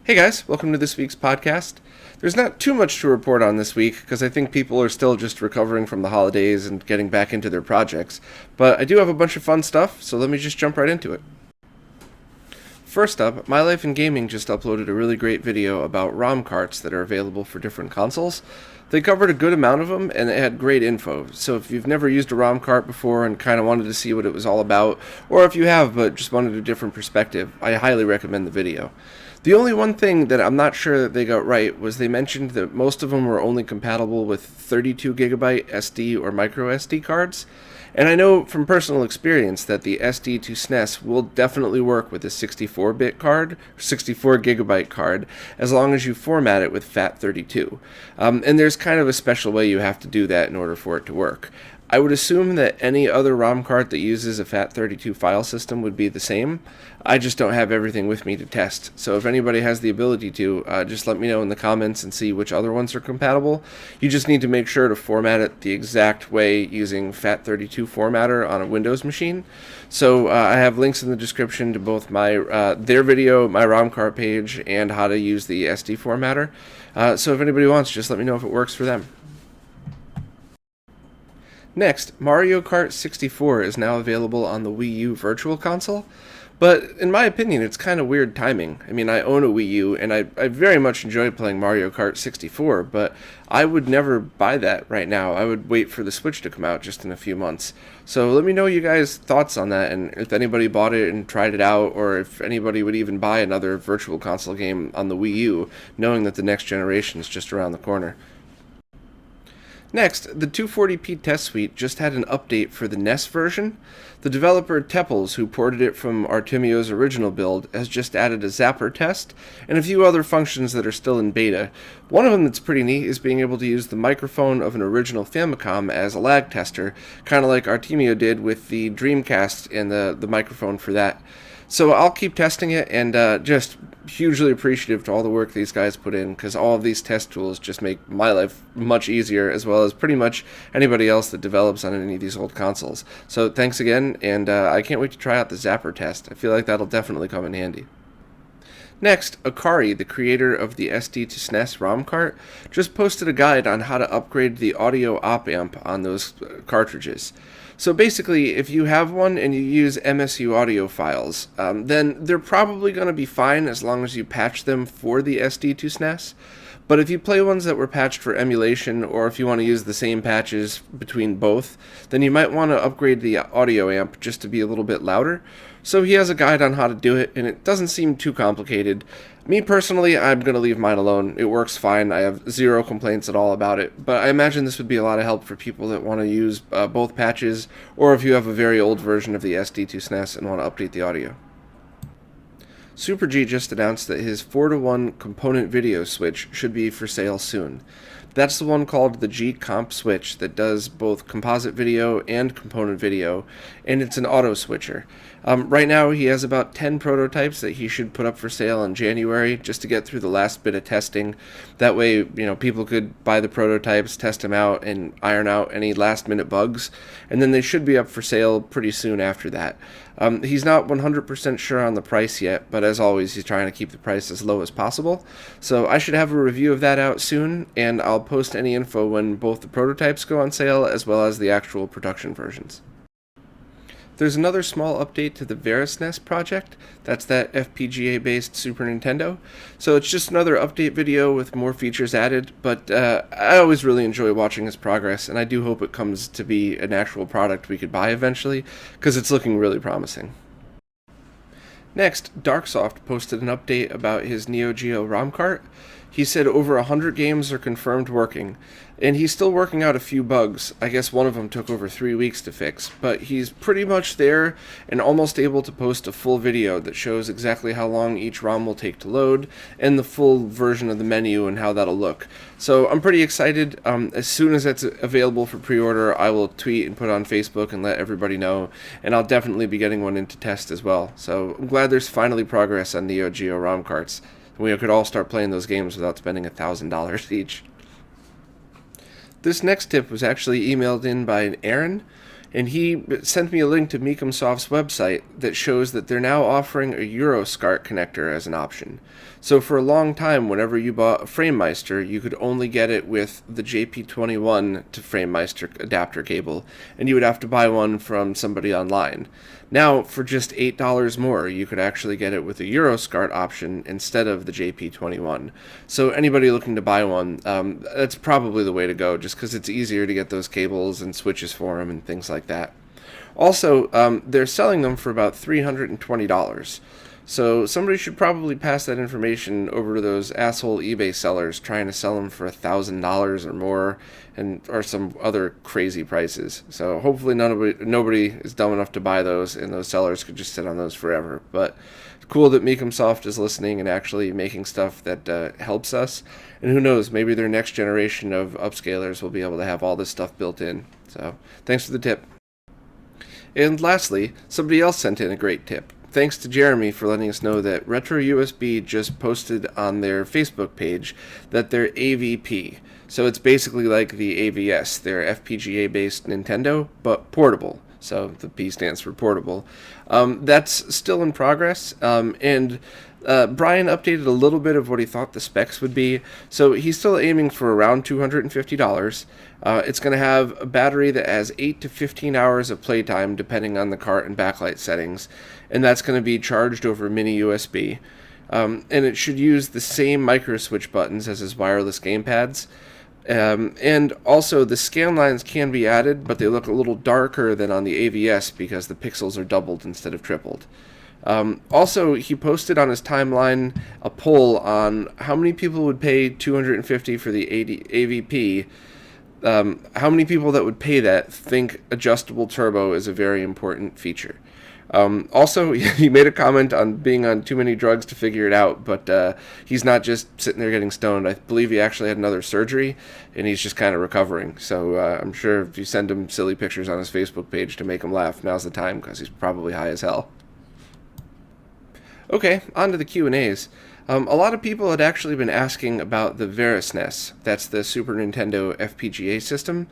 Hey guys, welcome to this week's podcast. There's not too much to report on this week because I think people are still just recovering from the holidays and getting back into their projects, but I do have a bunch of fun stuff, so let me just jump right into it. First up, My Life in Gaming just uploaded a really great video about ROM carts that are available for different consoles. They covered a good amount of them, and it had great info. So if you've never used a ROM cart before and kind of wanted to see what it was all about, or if you have but just wanted a different perspective, I highly recommend the video. The only one thing that I'm not sure that they got right was they mentioned that most of them were only compatible with 32GB SD or micro SD cards. And I know from personal experience that the SD2SNES will definitely work with a 64-bit card, 64GB card, as long as you format it with FAT32. And there's kind of a special way you have to do that in order for it to work. I would assume that any other ROM cart that uses a FAT32 file system would be the same. I just don't have everything with me to test, so if anybody has the ability to, just let me know in the comments and see which other ones are compatible. You just need to make sure to format it the exact way using FAT32 formatter on a Windows machine. So I have links in the description to both my their video, my ROM cart page, and how to use the SD formatter. So if anybody wants, just let me know if it works for them. Next, Mario Kart 64 is now available on the Wii U Virtual Console, but in my opinion it's kind of weird timing. I mean, I own a Wii U and I very much enjoy playing Mario Kart 64, but I would never buy that right now. I would wait for the Switch to come out just in a few months. So let me know you guys' thoughts on that, and if anybody bought it and tried it out, or if anybody would even buy another Virtual Console game on the Wii U, knowing that the next generation is just around the corner. Next, the 240p test suite just had an update for the NES version. The developer Teples, who ported it from Artemio's original build, has just added a zapper test and a few other functions that are still in beta. One of them that's pretty neat is being able to use the microphone of an original Famicom as a lag tester, kind of like Artemio did with the Dreamcast and the microphone for that. So I'll keep testing it, and just hugely appreciative to all the work these guys put in, because all of these test tools just make my life much easier, as well as pretty much anybody else that develops on any of these old consoles. So thanks again, and I can't wait to try out the zapper test. I feel like that'll definitely come in handy. Next, Akari, the creator of the SD2SNES ROM Cart, just posted a guide on how to upgrade the audio OpAmp on those cartridges. So basically, if you have one and you use MSU audio files, then they're probably going to be fine as long as you patch them for the SD2SNES. But if you play ones that were patched for emulation, or if you want to use the same patches between both, then you might want to upgrade the audio amp just to be a little bit louder. So he has a guide on how to do it, and it doesn't seem too complicated. Me personally, I'm going to leave mine alone. It works fine. I have zero complaints at all about it, but I imagine this would be a lot of help for people that want to use both patches, or if you have a very old version of the SD2SNES and want to update the audio. Super G just announced that his 4:1 component video switch should be for sale soon. That's the one called the Gcompsw that does both composite video and component video, and it's an auto switcher. Right now he has about 10 prototypes that he should put up for sale in January, just to get through the last bit of testing. That way, people could buy the prototypes, test them out, and iron out any last minute bugs, and then they should be up for sale pretty soon after that. He's not 100% sure on the price yet, but as always, he's trying to keep the price as low as possible. So I should have a review of that out soon, and I'll post any info when both the prototypes go on sale as well as the actual production versions. There's another small update to the VeriSNES project. That's that FPGA-based Super Nintendo. So it's just another update video with more features added, but I always really enjoy watching his progress, and I do hope it comes to be an actual product we could buy eventually, because it's looking really promising. Next, Darksoft posted an update about his Neo Geo ROM Cart. He said over 100 games are confirmed working, and he's still working out a few bugs. I guess one of them took over 3 weeks to fix, but he's pretty much there and almost able to post a full video that shows exactly how long each ROM will take to load, and the full version of the menu and how that'll look. So I'm pretty excited. As soon as that's available for pre-order, I will tweet and put on Facebook and let everybody know, and I'll definitely be getting one into test as well. So I'm glad there's finally progress on Neo Geo ROM Carts. We could all start playing those games without spending $1,000 each. This next tip was actually emailed in by Aaron, And he sent me a link to Gcompsw's website that shows that they're now offering a Euro SCART connector as an option. So for a long time, whenever you bought a Framemeister, you could only get it with the JP21 to Framemeister adapter cable, and you would have to buy one from somebody online. Now, for just $8 more, you could actually get it with a Euro SCART option instead of the JP21. So anybody looking to buy one, that's probably the way to go, just because it's easier to get those cables and switches for them and things like that. Also, they're selling them for about $320. So somebody should probably pass that information over to those asshole eBay sellers trying to sell them for $1,000 or more, or some other crazy prices. So hopefully nobody is dumb enough to buy those, and those sellers could just sit on those forever. But it's cool that Gcompsw is listening and actually making stuff that helps us. And who knows, maybe their next generation of upscalers will be able to have all this stuff built in. So thanks for the tip. And lastly, somebody else sent in a great tip. Thanks to Jeremy for letting us know that RetroUSB just posted on their Facebook page that they're AVP. So it's basically like the AVS. They're FPGA-based Nintendo, but portable. So the P stands for portable. That's still in progress, and Brian updated a little bit of what he thought the specs would be. So he's still aiming for around $250. It's going to have a battery that has 8 to 15 hours of playtime, depending on the cart and backlight settings, and that's going to be charged over mini USB. And it should use the same micro switch buttons as his wireless gamepads. And also, the scan lines can be added, but they look a little darker than on the AVS because the pixels are doubled instead of tripled. Also, he posted on his timeline a poll on how many people would pay $250 for the AVP. How many people that would pay that think adjustable turbo is a very important feature. Also, he made a comment on being on too many drugs to figure it out, but he's not just sitting there getting stoned. I believe he actually had another surgery, and he's just kind of recovering. So I'm sure if you send him silly pictures on his Facebook page to make him laugh, now's the time, because he's probably high as hell. Okay, on to the Q&As. A lot of people had actually been asking about the VeriSNES. That's the Super Nintendo FPGA system.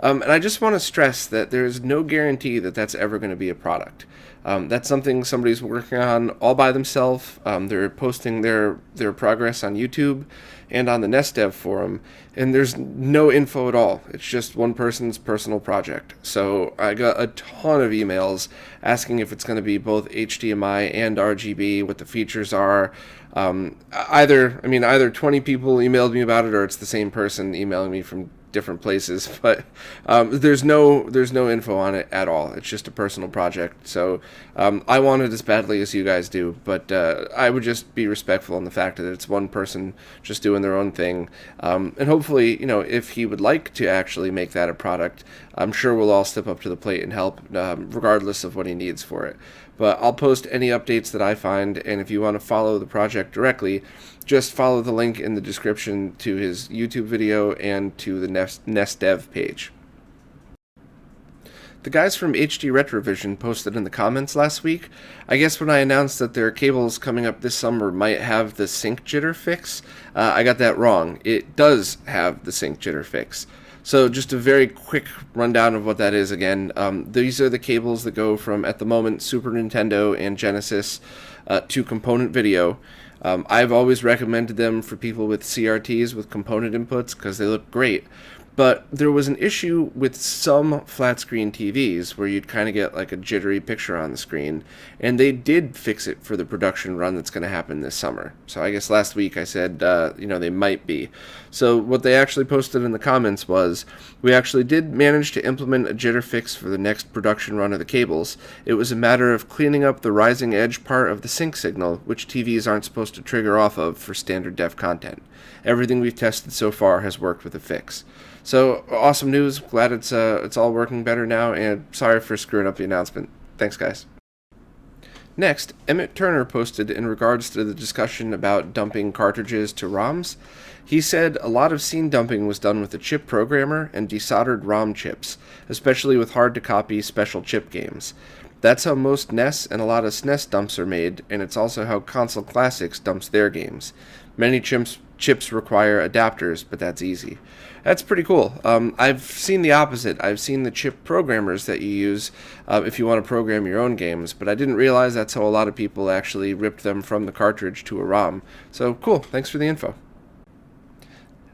And I just want to stress that there is no guarantee that that's ever going to be a product. That's something somebody's working on all by themselves. They're posting their progress on YouTube and on the NESDev forum, and there's no info at all. It's just one person's personal project. So I got a ton of emails asking if it's going to be both HDMI and RGB, what the features are. Either 20 people emailed me about it, or it's the same person emailing me from different places, but there's no info on it at all. It's just a personal project. So I want it as badly as you guys do, but I would just be respectful in the fact that it's one person just doing their own thing. And hopefully, if he would like to actually make that a product, I'm sure we'll all step up to the plate and help, regardless of what he needs for it. But I'll post any updates that I find, and if you want to follow the project directly, just follow the link in the description to his YouTube video and to the NESDev page. The guys from HD Retrovision posted in the comments last week. I guess when I announced that their cables coming up this summer might have the sync jitter fix, I got that wrong. It does have the sync jitter fix. So just a very quick rundown of what that is again. These are the cables that go from, at the moment, Super Nintendo and Genesis to component video. I've always recommended them for people with CRTs with component inputs because they look great. But there was an issue with some flat screen TVs where you'd kind of get like a jittery picture on the screen, and they did fix it for the production run that's going to happen this summer. So I guess last week I said, they might be. So what they actually posted in the comments was, we actually did manage to implement a jitter fix for the next production run of the cables. It was a matter of cleaning up the rising edge part of the sync signal, which TVs aren't supposed to trigger off of for standard def content. Everything we've tested so far has worked with a fix. So, awesome news. Glad it's all working better now, and sorry for screwing up the announcement. Thanks, guys. Next, Emmett Turner posted in regards to the discussion about dumping cartridges to ROMs. He said a lot of scene dumping was done with a chip programmer and desoldered ROM chips, especially with hard-to-copy special chip games. That's how most NES and a lot of SNES dumps are made, and it's also how Console Classics dumps their games. Many chips require adapters, but that's easy. That's pretty cool. I've seen the opposite. I've seen the chip programmers that you use if you want to program your own games, but I didn't realize that's how a lot of people actually ripped them from the cartridge to a ROM. So cool, thanks for the info.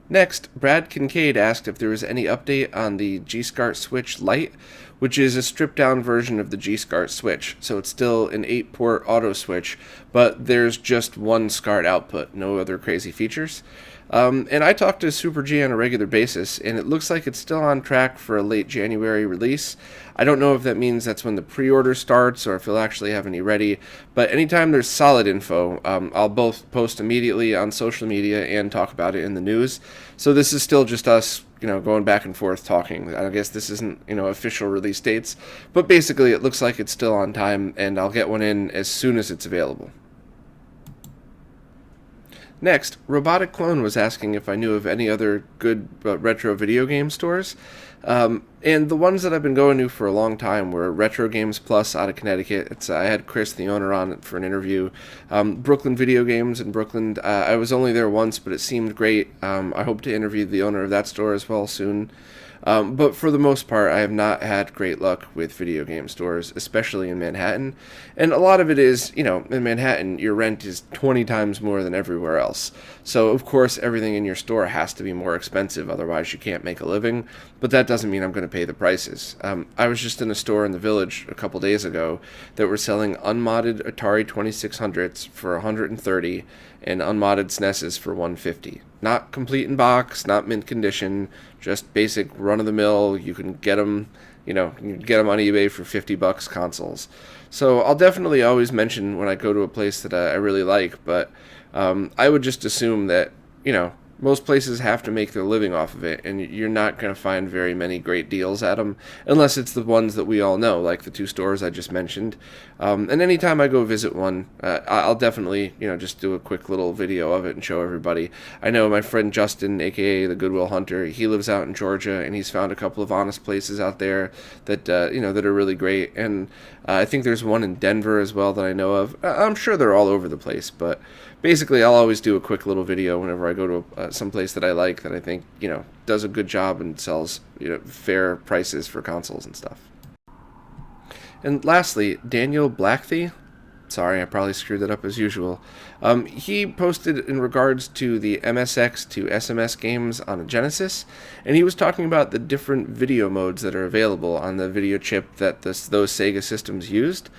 Next, Brad Kincaid asked if there was any update on the G-SCART Switch Lite, which is a stripped-down version of the G-SCART Switch. So it's still an 8-port auto switch, but there's just one SCART output, no other crazy features. And I talked to Super G on a regular basis, and it looks like it's still on track for a late January release. I don't know if that means that's when the pre-order starts or if they'll actually have any ready, but anytime there's solid info, I'll both post immediately on social media and talk about it in the news. So this is still just us, going back and forth talking. I guess this isn't, official release dates, but basically it looks like it's still on time, and I'll get one in as soon as it's available. Next, Robotic Clone was asking if I knew of any other good retro video game stores. And the ones that I've been going to for a long time were Retro Games Plus out of Connecticut. I had Chris, the owner, on for an interview. Brooklyn Video Games in Brooklyn. I was only there once, but it seemed great. I hope to interview the owner of that store as well soon. But for the most part, I have not had great luck with video game stores, especially in Manhattan. And a lot of it is, in Manhattan, your rent is 20 times more than everywhere else. So, of course, everything in your store has to be more expensive, otherwise you can't make a living. But that doesn't mean I'm going to pay the prices. I was just in a store in the Village a couple days ago that were selling unmodded Atari 2600s for $130 and unmodded SNESs for $150. Not complete in box, not mint condition, just basic run-of-the-mill. You can get them, you can get them on eBay for $50 consoles. So I'll definitely always mention when I go to a place that I really like, but I would just assume that, most places have to make their living off of it, and you're not going to find very many great deals at them, unless it's the ones that we all know, like the two stores I just mentioned. And anytime I go visit one, I'll definitely, just do a quick little video of it and show everybody. I know my friend Justin, aka the Goodwill Hunter, he lives out in Georgia, and he's found a couple of honest places out there that, that are really great. And I think there's one in Denver as well that I know of. I'm sure they're all over the place, but basically I'll always do a quick little video whenever I go to some place that I like, that I think, does a good job and sells, fair prices for consoles and stuff. And lastly, Daniel Blackthey, sorry, I probably screwed that up as usual. He posted in regards to the MSX to SMS games on a Genesis, and he was talking about the different video modes that are available on the video chip that those Sega systems used.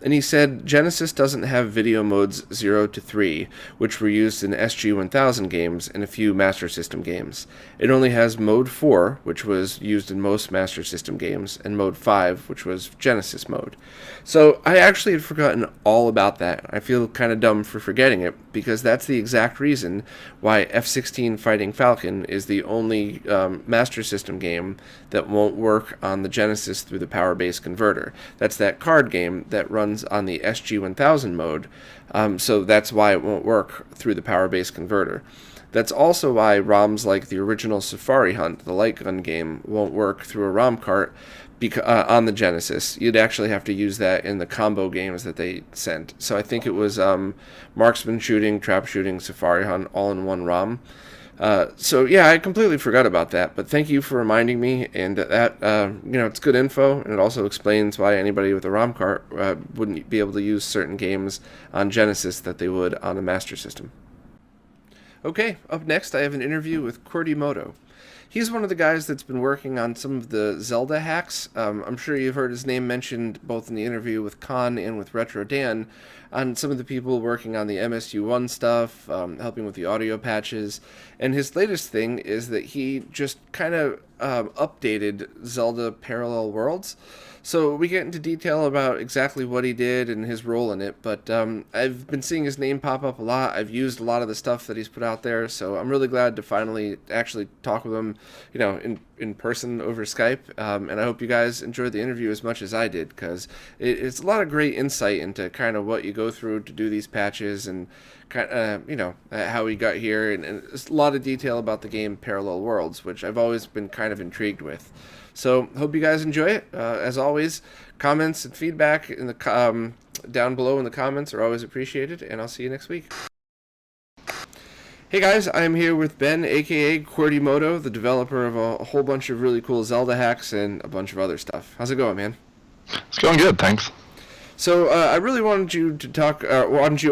And he said Genesis doesn't have video modes 0 to 3, which were used in SG-1000 games and a few Master System games. It only has mode 4, which was used in most Master System games, and mode 5, which was Genesis mode. So I actually had forgotten all about that. I feel kind of dumb for forgetting it, because that's the exact reason why F-16 Fighting Falcon is the only Master System game that won't work on the Genesis through the power base converter. That's that card game that runs on the SG-1000 mode, so that's why it won't work through the power base converter. That's also why ROMs like the original Safari Hunt, the light gun game, won't work through a ROM cart on the Genesis. You'd actually have to use that in the combo games that they sent. So I think it was marksman shooting, trap shooting, Safari Hunt, all in one ROM. So yeah, I completely forgot about that, but thank you for reminding me, and that, it's good info, and it also explains why anybody with a ROM cart wouldn't be able to use certain games on Genesis that they would on a Master System. Okay, up next I have an interview with Qwertymodo. He's one of the guys that's been working on some of the Zelda hacks. I'm sure you've heard his name mentioned both in the interview with Khan and with Retro Dan, on some of the people working on the MSU1 stuff, helping with the audio patches. And his latest thing is that he just kind of updated Zelda Parallel Worlds. So we get into detail about exactly what he did and his role in it, but I've been seeing his name pop up a lot. I've used a lot of the stuff that he's put out there, so I'm really glad to finally actually talk with him, in in person over Skype, and I hope you guys enjoyed the interview as much as I did, because it's a lot of great insight into kind of what you go through to do these patches, and kind of, how we got here, and it's a lot of detail about the game Parallel Worlds, which I've always been kind of intrigued with. So hope you guys enjoy it. As always, comments and feedback in the down below in the comments are always appreciated, and I'll see you next week. Hey guys, I'm here with Ben, aka Qwertymodo, the developer of a whole bunch of really cool Zelda hacks and a bunch of other stuff. How's it going, man? It's going good, thanks. So I really wanted you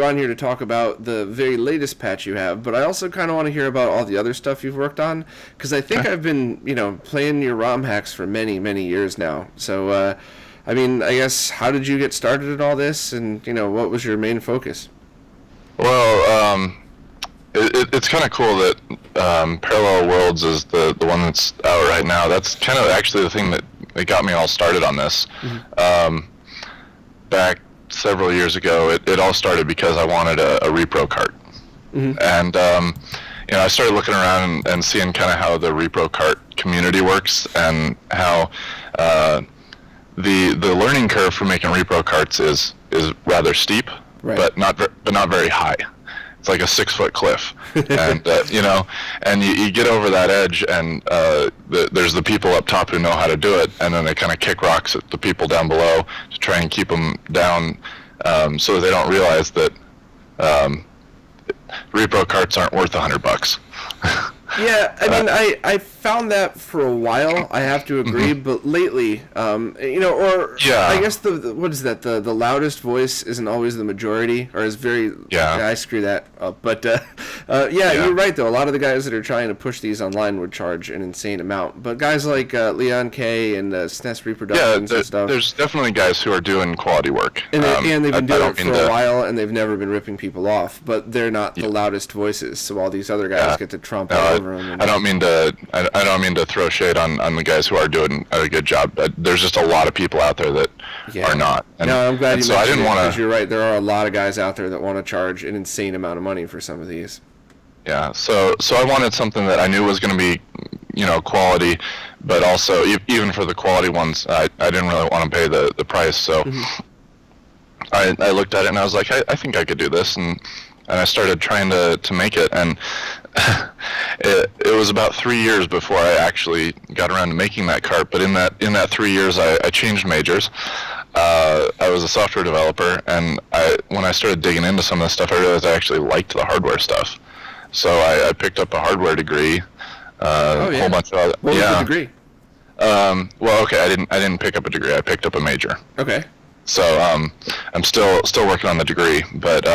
on here to talk about the very latest patch you have, but I also kind of want to hear about all the other stuff you've worked on, because I think I've been, playing your ROM hacks for many, many years now. So, I guess, how did you get started in all this, and, what was your main focus? Well, it's kind of cool that Parallel Worlds is the one that's out right now. That's kind of actually the thing that got me all started on this. Mm-hmm. Back several years ago, it all started because I wanted a repro cart. Mm-hmm. And I started looking around and seeing kind of how the repro cart community works, and how the learning curve for making repro carts is rather steep, right, but not very high. It's like a 6-foot cliff, and and you get over that edge, and there's the people up top who know how to do it, and then they kind of kick rocks at the people down below to try and keep them down, so they don't realize that repro carts aren't worth $100. Yeah, I found that for a while, I have to agree, mm-hmm. but lately, I guess what is that, the loudest voice isn't always the majority, or is very, I screw that up, but, you're right, though, a lot of the guys that are trying to push these online would charge an insane amount, but guys like Leon K and SNES Reproductions and stuff. There's definitely guys who are doing quality work. And they've been doing it for a while, and they've never been ripping people off, but they're not the loudest voices, so all these other guys get to trump all over them. I don't mean to throw shade on the guys who are doing a good job. There's just a lot of people out there that are not. And, no, I'm glad you mentioned it, because you're right. There are a lot of guys out there that want to charge an insane amount of money for some of these. Yeah, so I wanted something that I knew was going to be, quality, but also even for the quality ones, I didn't really want to pay the price. So mm-hmm. I looked at it and I was like, I think I could do this, and I started trying to make it, and it was about 3 years before I actually got around to making that cart. But in that 3 years, I changed majors. I was a software developer, and when I started digging into some of this stuff, I realized I actually liked the hardware stuff. So I picked up a hardware degree. A whole bunch of other. What was the degree? I didn't pick up a degree. I picked up a major. Okay. So I'm still working on the degree, but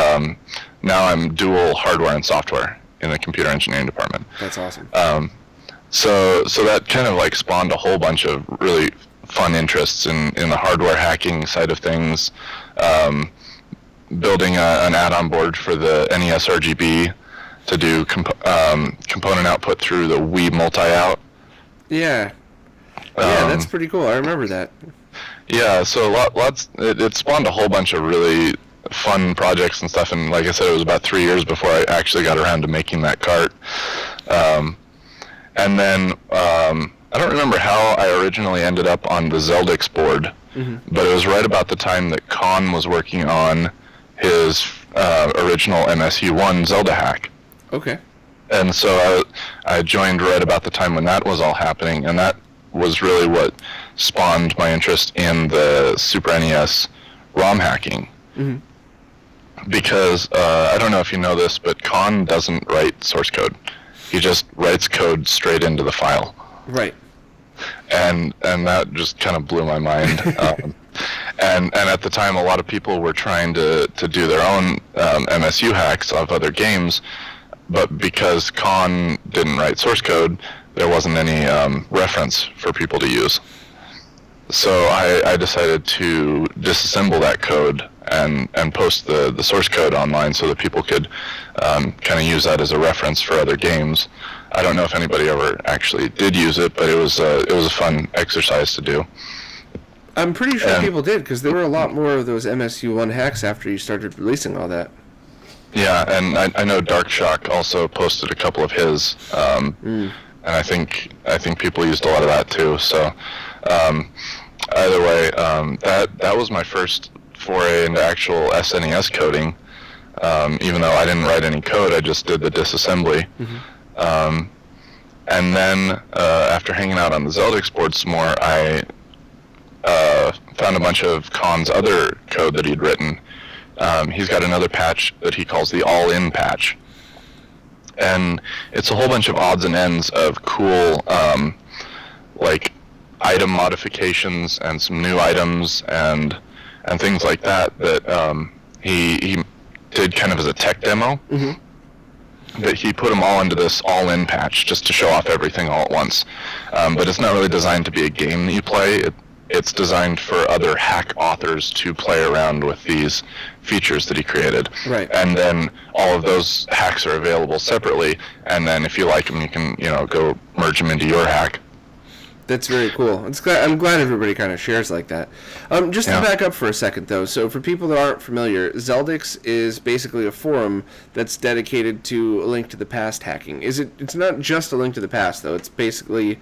now I'm dual hardware and software in the computer engineering department. That's awesome. So that kind of like spawned a whole bunch of really fun interests in the hardware hacking side of things. Building an add-on board for the NES RGB to do component output through the Wii multi-out. Yeah. That's pretty cool. I remember that. Yeah, so it spawned a whole bunch of really fun projects and stuff, and like I said, it was about 3 years before I actually got around to making that cart. And then I don't remember how I originally ended up on the Zeldix board, mm-hmm. but it was right about the time that Con was working on his original MSU1 Zelda hack. Okay. And so I joined right about the time when that was all happening, and that was really what spawned my interest in the Super NES ROM hacking. Mm-hmm. Because I don't know if you know this, but Con doesn't write source code. He just writes code straight into the file. Right. And that just kind of blew my mind. And at the time, a lot of people were trying to do their own MSU hacks of other games, but because Con didn't write source code, there wasn't any reference for people to use. So I decided to disassemble that code and post the source code online so that people could kind of use that as a reference for other games. I don't know if anybody ever actually did use it, but it was a fun exercise to do. I'm pretty sure people did, because there were a lot more of those MSU1 hacks after you started releasing all that. Yeah, and I know Dark Shock also posted a couple of his. and I think people used a lot of that too. So either way, that was my first foray into actual SNES coding. Even though I didn't write any code, I just did the disassembly. And then after hanging out on the Zeldix board some more, I found a bunch of Khan's other code that he'd written. He's got another patch that he calls the all-in patch. And it's a whole bunch of odds and ends of cool, like, item modifications and some new items and things like that he did kind of as a tech demo. That he put them all into this all-in patch just to show off everything all at once. But it's not really designed to be a game that you play. It's designed for other hack authors to play around with these features that he created. Right. And then all of those hacks are available separately, and then if you like them, you can, go merge them into your hack. That's very cool. I'm glad everybody kind of shares like that. Just to back up for a second, though, so for people that aren't familiar, Zeldix is basically a forum that's dedicated to a link to the past hacking. It's not just a link to the past, though. It's basically...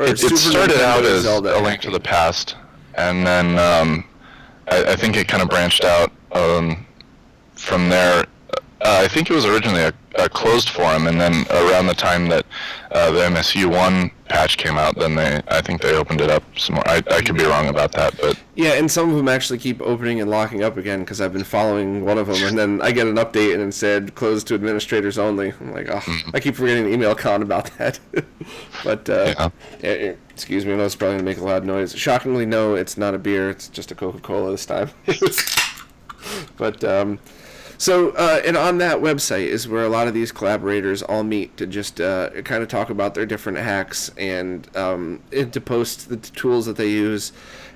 It started out as a link to the past, and then I think it kind of branched out from there. I think it was originally a closed forum, and then around the time that the MSU1 patch came out, then I think they opened it up some more. I could be wrong about that, but... Yeah, and some of them actually keep opening and locking up again, because I've been following one of them, and then I get an update and it said, closed to administrators only. I'm like, I keep forgetting to email Khan about that. But, excuse me, I know it's probably going to make a loud noise. Shockingly, no, it's not a beer, it's just a Coca-Cola this time. But, so, and on that website is where a lot of these collaborators all meet to just kind of talk about their different hacks and to post the tools that they use.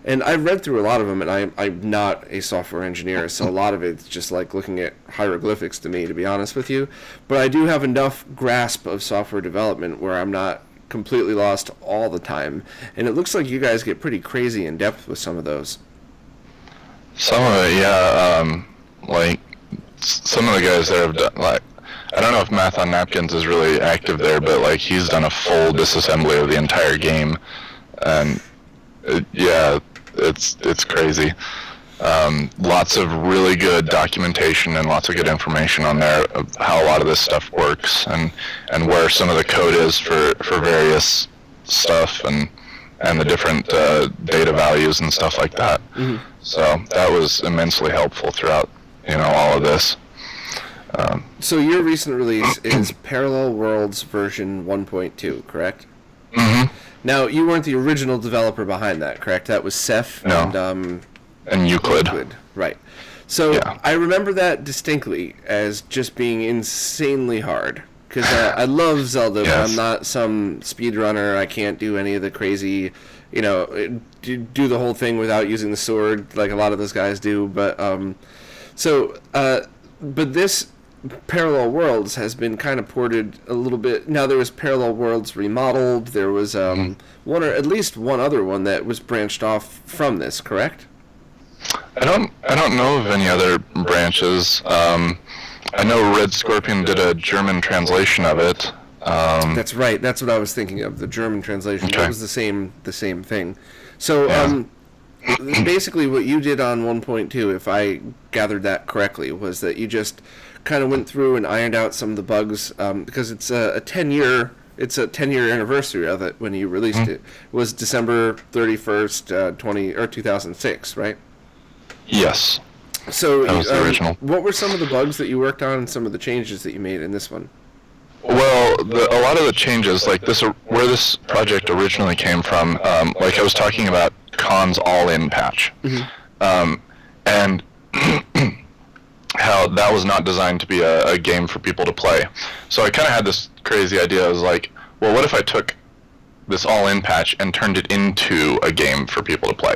And I've read through a lot of them, and I'm not a software engineer, so a lot of it's just like looking at hieroglyphics to me, to be honest with you. But I do have enough grasp of software development where I'm not completely lost all the time. And it looks like you guys get pretty crazy in depth with some of those. Some of it, yeah. Like, some of the guys there have done, like, I don't know if Math on Napkins is really active there, but like he's done a full disassembly of the entire game, and it's crazy. Lots of really good documentation and lots of good information on there of how a lot of this stuff works and where some of the code is for various stuff and the different data values and stuff like that. So that was immensely helpful throughout all of this. So your recent release is Parallel Worlds version 1.2, correct? Now, you weren't the original developer behind that, correct? That was Ceph and Euclid. Right. So I remember that distinctly as just being insanely hard. Because I love Zelda, but I'm not some speedrunner. I can't do any of the crazy, do the whole thing without using the sword like a lot of those guys do. But but this Parallel Worlds has been kind of ported a little bit. Now there was Parallel Worlds Remodeled. There was one or at least one other one that was branched off from this, correct? I don't know of any other branches. I know Red Scorpion did a German translation of it. That's right. That's what I was thinking of. The German translation. Okay. That was the same thing. So basically, what you did on 1.2, if I gathered that correctly, was that you just kind of went through and ironed out some of the bugs because it's a 10-year. It's a 10-year anniversary of it when you released it. It was December 31st, 2006, right? Yes. So that was the original. What were some of the bugs that you worked on and some of the changes that you made in this one? Well, a lot of the changes, like this, where this project originally came from, like I was talking about Khan's all-in patch, and how that was not designed to be a game for people to play. So I kind of had this crazy idea. I was like, well, what if I took this all-in patch and turned it into a game for people to play?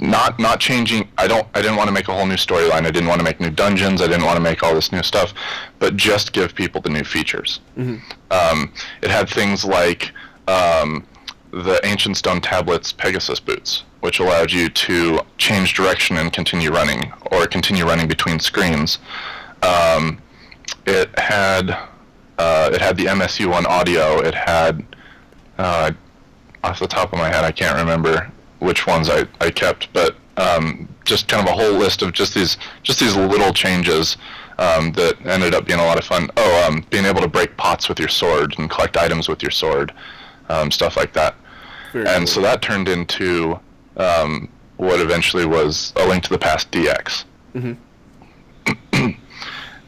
Not changing. I didn't want to make a whole new storyline. I didn't want to make new dungeons. I didn't want to make all this new stuff, but just give people the new features. It had things like the Ancient Stone Tablets Pegasus boots, which allowed you to change direction and continue running, or continue running between screens. It had the MSU1 audio. It had off the top of my head, I can't remember which ones I kept, but just kind of a whole list of just these little changes that ended up being a lot of fun. Being able to break pots with your sword and collect items with your sword, stuff like that. Very and cool. so that turned into what eventually was A Link to the Past DX. Mm-hmm.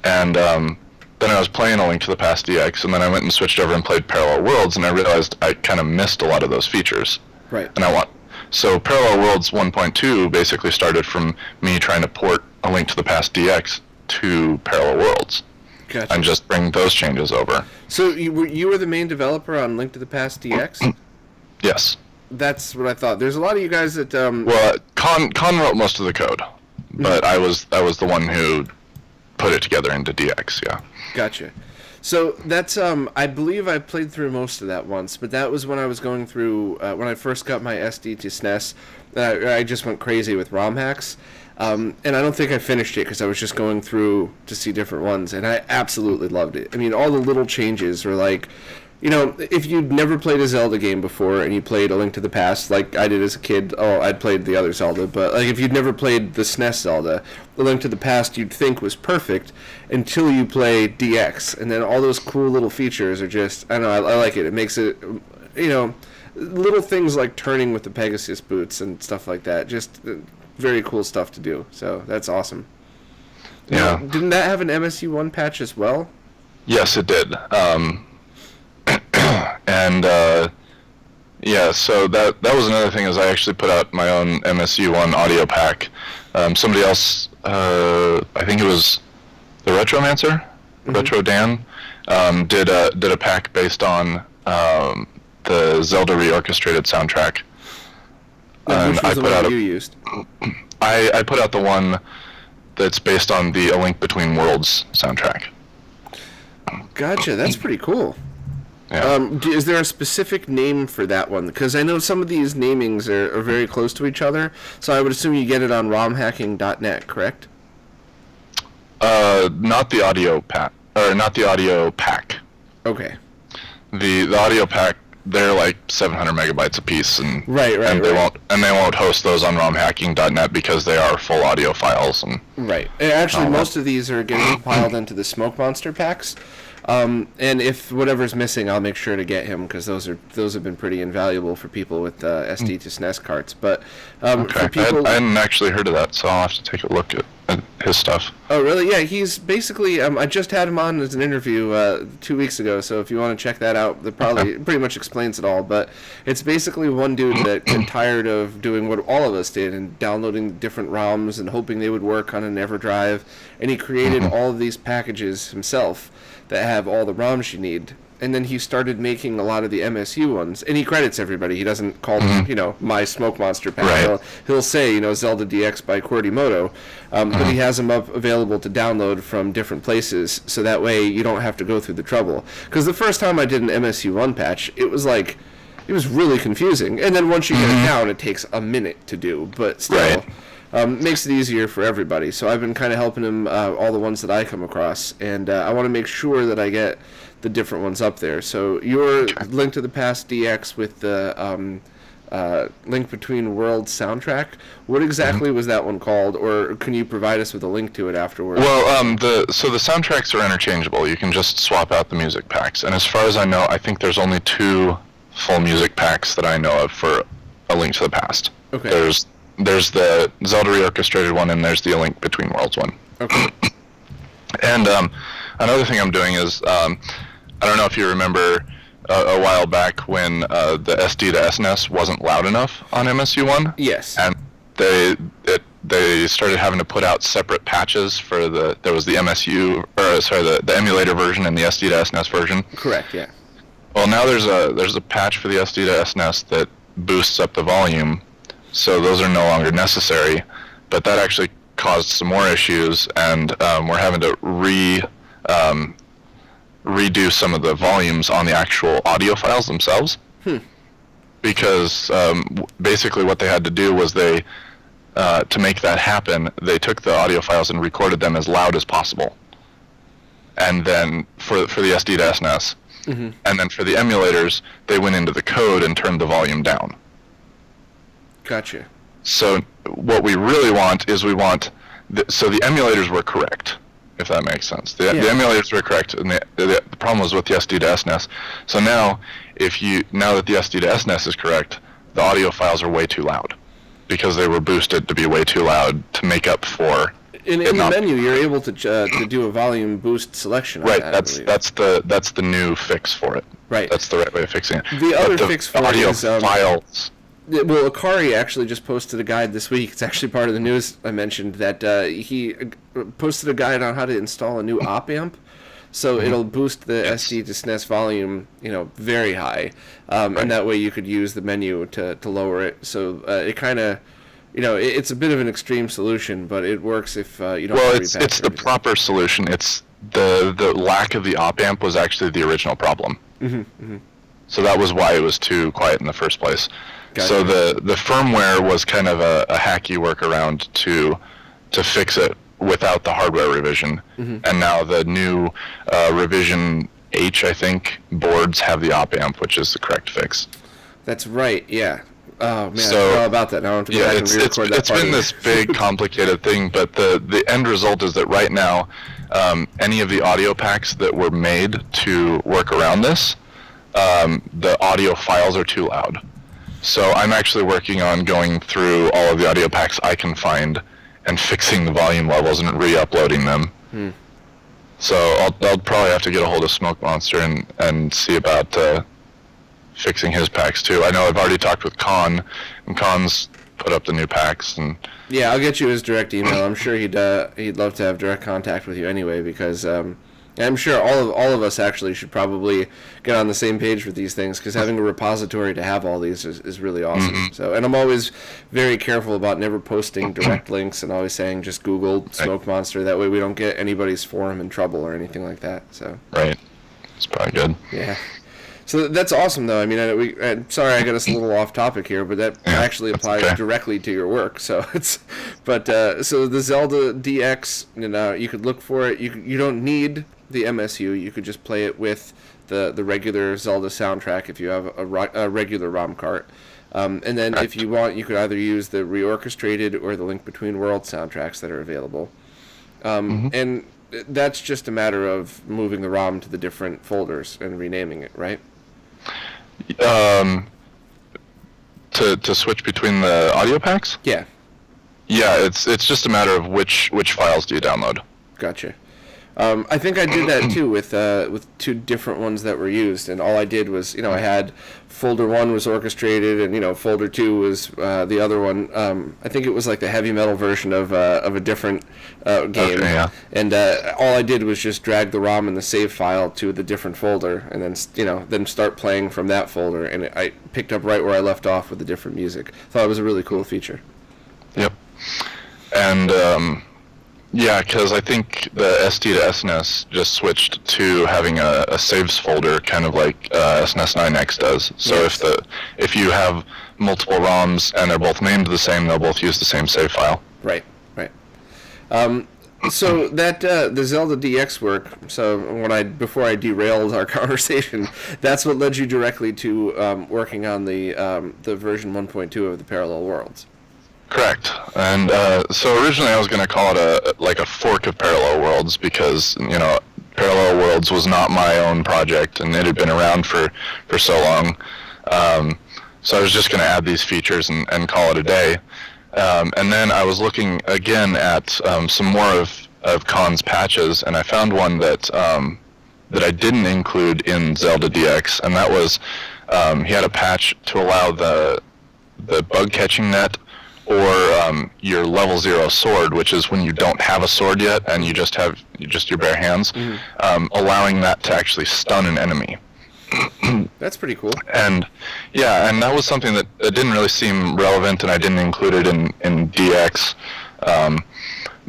And then I was playing A Link to the Past DX, and then I went and switched over and played Parallel Worlds, and I realized I kind of missed a lot of those features. Right. And so Parallel Worlds 1.2 basically started from me trying to port A Link to the Past DX to Parallel Worlds. Gotcha. And just bring those changes over. So you were the main developer on Link to the Past DX? Yes. That's what I thought. There's a lot of you guys that... Well, Con wrote most of the code, but I was the one who put it together into DX, yeah. Gotcha. So that's, I believe I played through most of that once, but that was when I was going through, when I first got my SD2SNES, I just went crazy with ROM hacks, and I don't think I finished it because I was just going through to see different ones, and I absolutely loved it. I mean, all the little changes were like, you know, if you'd never played a Zelda game before and you played A Link to the Past, like I did as a kid, I'd played the other Zelda, but like if you'd never played the SNES Zelda, A Link to the Past you'd think was perfect until you play DX, and then all those cool little features are just, I don't know, I like it. It makes it, you know, little things like turning with the Pegasus boots and stuff like that, just very cool stuff to do, so that's awesome. Yeah. Now, didn't that have an MSU1 patch as well? Yes, it did. And yeah, so that was another thing, is I actually put out my own MSU1 audio pack. Somebody else, I think it was the Retromancer, Retro Dan, did a pack based on the Zelda reorchestrated soundtrack. Which was the one you used? I put out the one that's based on the A Link Between Worlds soundtrack. Gotcha, that's pretty cool. Yeah. Is there a specific name for that one? Because I know some of these namings are very close to each other, so I would assume you get it on romhacking.net, correct? Not the audio pack, or not the audio pack. Okay. The audio pack, they're like 700 megabytes a piece, and they won't host those on romhacking.net because they are full audio files. And right. And actually, most of these are getting compiled into the Smoke Monster packs. And if whatever's missing, I'll make sure to get him, because those have been pretty invaluable for people with SD2SNES carts. But okay, for people, I hadn't actually heard of that, so I'll have to take a look at his stuff. Oh, really? Yeah, he's basically, I just had him on as an interview 2 weeks ago, so if you want to check that out, that probably pretty much explains it all. But it's basically one dude that got tired of doing what all of us did and downloading different ROMs and hoping they would work on an Everdrive, and he created all of these packages himself that have all the ROMs you need. And then he started making a lot of the MSU ones, and he credits everybody. He doesn't call them, you know, my Smoke Monster pack. Right. He'll say, you know, Zelda DX by Qwertymodo, but he has them up available to download from different places, so that way you don't have to go through the trouble. Because the first time I did an MSU1 patch, it was like, it was really confusing. And then once you get it down, it takes a minute to do, but still. Right. Makes it easier for everybody. So I've been kind of helping him all the ones that I come across, and I want to make sure that I get the different ones up there. So your Link to the Past DX with the Link Between Worlds soundtrack, what exactly was that one called, or can you provide us with a link to it afterwards? Well, so the soundtracks are interchangeable. You can just swap out the music packs, and as far as I know, I think there's only 2 full music packs that I know of for A Link to the Past. Okay. There's the Zelda reorchestrated one, and there's the A Link Between Worlds one. Okay. And another thing I'm doing is, I don't know if you remember a while back when the SD2SNES wasn't loud enough on MSU1. Yes. And they started having to put out separate patches for there was the the emulator version and the SD2SNES version. Correct. Yeah. Well, now there's a patch for the SD2SNES that boosts up the volume, so those are no longer necessary. But that actually caused some more issues, and we're having to redo some of the volumes on the actual audio files themselves. Because basically what they had to do was to make that happen, they took the audio files and recorded them as loud as possible. And then for the SD2SNES, and then for the emulators, they went into the code and turned the volume down. Gotcha. So what we really want is so the emulators were correct, if that makes sense. The emulators were correct, and the problem was with the SD2SNES. So now that the SD2SNES is correct, the audio files are way too loud because they were boosted to be way too loud to make up for. In the menu, you're able to do a volume boost selection. Right. That's the new fix for it. Right. That's the right way of fixing it. The other fix for audio it is files. Well, Akari actually just posted a guide this week. It's actually part of the news I mentioned that he posted a guide on how to install a new OpAmp. So it'll boost the SD to SNES volume, very high, and that way you could use the menu to lower it. So it kind of, it's a bit of an extreme solution, but it works if you don't. Well, it's the proper solution. It's the lack of the OpAmp was actually the original problem. So that was why it was too quiet in the first place. Gotcha. So the firmware was kind of a hacky workaround to fix it without the hardware revision, and now the new revision H, I think, boards have the OpAmp, which is the correct fix. That's right. Yeah. Oh man, I forgot all about that. Now I have to go back and re-record that. It's been this big, complicated thing, but the end result is that right now, any of the audio packs that were made to work around this, the audio files are too loud. So I'm actually working on going through all of the audio packs I can find and fixing the volume levels and re-uploading them. So I'll probably have to get a hold of Smoke Monster and see about fixing his packs too. I know I've already talked with Con, and Con's put up the new packs. And yeah, I'll get you his direct email. I'm sure he'd love to have direct contact with you anyway, because I'm sure all of us actually should probably get on the same page with these things, because having a repository to have all these is really awesome. So, and I'm always very careful about never posting direct links and always saying just Google Smoke Monster. That way we don't get anybody's forum in trouble or anything like that. So right, it's probably good. Yeah. So that's awesome, though. I mean, sorry I got us a little off topic here, but that actually applies directly to your work. So so the Zelda DX, you could look for it. You don't need the MSU. You could just play it with the regular Zelda soundtrack if you have a regular ROM cart. And then if you want, you could either use the reorchestrated or the Link Between Worlds soundtracks that are available. And that's just a matter of moving the ROM to the different folders and renaming it, right? To switch between the audio packs? Yeah. Yeah, it's just a matter of which files do you download. Gotcha. I think I did that too with two different ones that were used, and all I did was, I had folder 1 was orchestrated, and folder 2 was the other one. I think it was like the heavy metal version of a different game. Okay, yeah. And all I did was just drag the ROM and the save file to the different folder, and then start playing from that folder, and I picked up right where I left off with the different music. Thought it was a really cool feature. Yep. And yeah, because I think the SD to SNES just switched to having a saves folder, kind of like SNES 9X does. So yes. if you have multiple ROMs and they're both named the same, they'll both use the same save file. Right. So that the Zelda DX work. So before I derailed our conversation, that's what led you directly to working on the version 1.2 of the Parallel Worlds. Correct. And so originally I was going to call it a fork of Parallel Worlds, because Parallel Worlds was not my own project and it had been around for so long. So I was just going to add these features and call it a day. And then I was looking again at some more of Con's patches, and I found one that I didn't include in Zelda DX, and that was he had a patch to allow the bug catching net, or your level 0 sword, which is when you don't have a sword yet and you just have your bare hands, allowing that to actually stun an enemy. That's pretty cool. And yeah, and that was something that didn't really seem relevant, and I didn't include it in DX.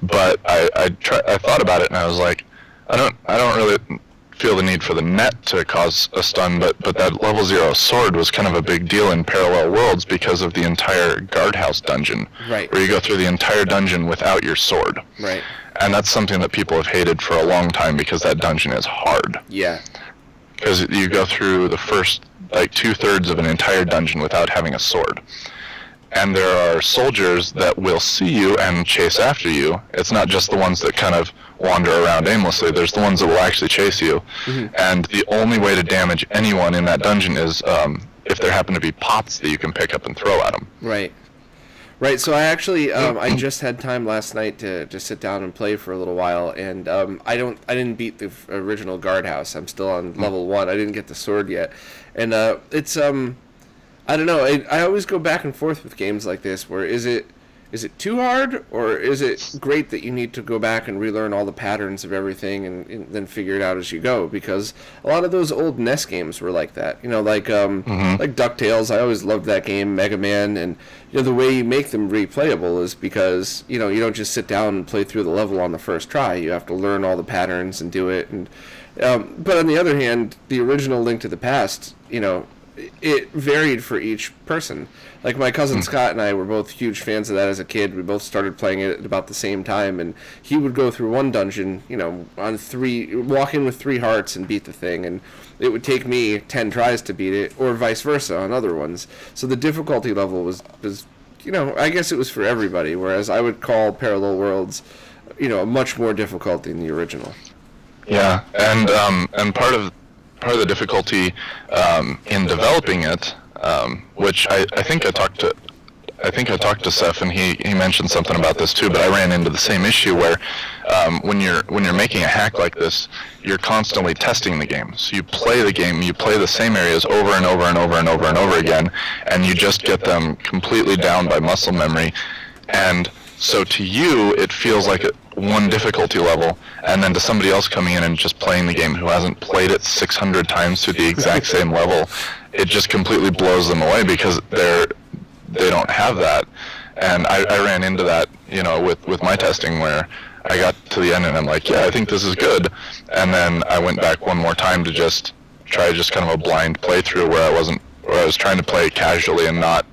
But I thought about it, and I was like, I don't really feel the need for the net to cause a stun, but that level 0 sword was kind of a big deal in Parallel Worlds because of the entire guardhouse dungeon, right, where you go through the entire dungeon without your sword. Right. And that's something that people have hated for a long time, because that dungeon is hard. Yeah. because you go through the first like 2/3 of an entire dungeon without having a sword. And there are soldiers that will see you and chase after you. It's not just the ones that kind of wander around aimlessly. There's the ones that will actually chase you. And the only way to damage anyone in that dungeon is if there happen to be pots that you can pick up and throw at them. Right. Right, so I actually, I just had time last night to just sit down and play for a little while, and I didn't beat the original guardhouse. I'm still on level 1. I didn't get the sword yet. And it's, I don't know, I always go back and forth with games like this, where is it too hard, or is it great that you need to go back and relearn all the patterns of everything and then figure it out as you go? Because a lot of those old NES games were like that, like DuckTales. I always loved that game, Mega Man, and the way you make them replayable is because you don't just sit down and play through the level on the first try. You have to learn all the patterns and do it. And but on the other hand, the original Link to the Past, it varied for each person. Like my cousin Scott and I were both huge fans of that as a kid. We both started playing it at about the same time, and he would go through one dungeon, walk in with 3 hearts and beat the thing, and it would take me 10 tries to beat it, or vice versa on other ones. So the difficulty level was I guess it was for everybody, whereas I would call Parallel Worlds, much more difficult than the original. Yeah, and part of the difficulty in developing it, which I think I talked to Seth, and he mentioned something about this too. But I ran into the same issue where when you're making a hack like this, you're constantly testing the game. So you play the game, you play the same areas over and over and over and over and over again, and you just get them completely down by muscle memory. And so to you, it feels like one difficulty level, and then to somebody else coming in and just playing the game who hasn't played it 600 times to the exact same level, it just completely blows them away because they don't have that. And I ran into that, with my testing, where I got to the end and I'm like, yeah, I think this is good. And then I went back one more time to just try kind of a blind playthrough where I was trying to play casually and not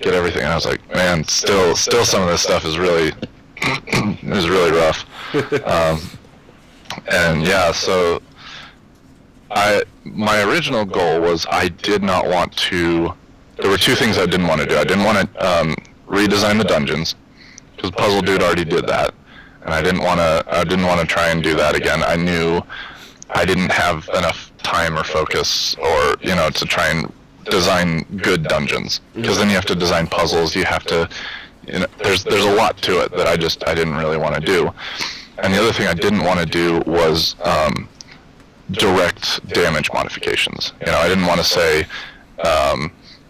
get everything. And I was like, man, still some of this stuff is really rough. And yeah, so my original goal was there were 2 things I didn't want to do. I didn't want to redesign the dungeons, because Puzzle Dude already did that, and I didn't want to try and do that again. I knew I didn't have enough time or focus, or to try and design good dungeons, because then you have to design puzzles. You have to, there's a lot to it that I didn't really want to do. And the other thing I didn't want to do was direct damage modifications. I didn't want to say,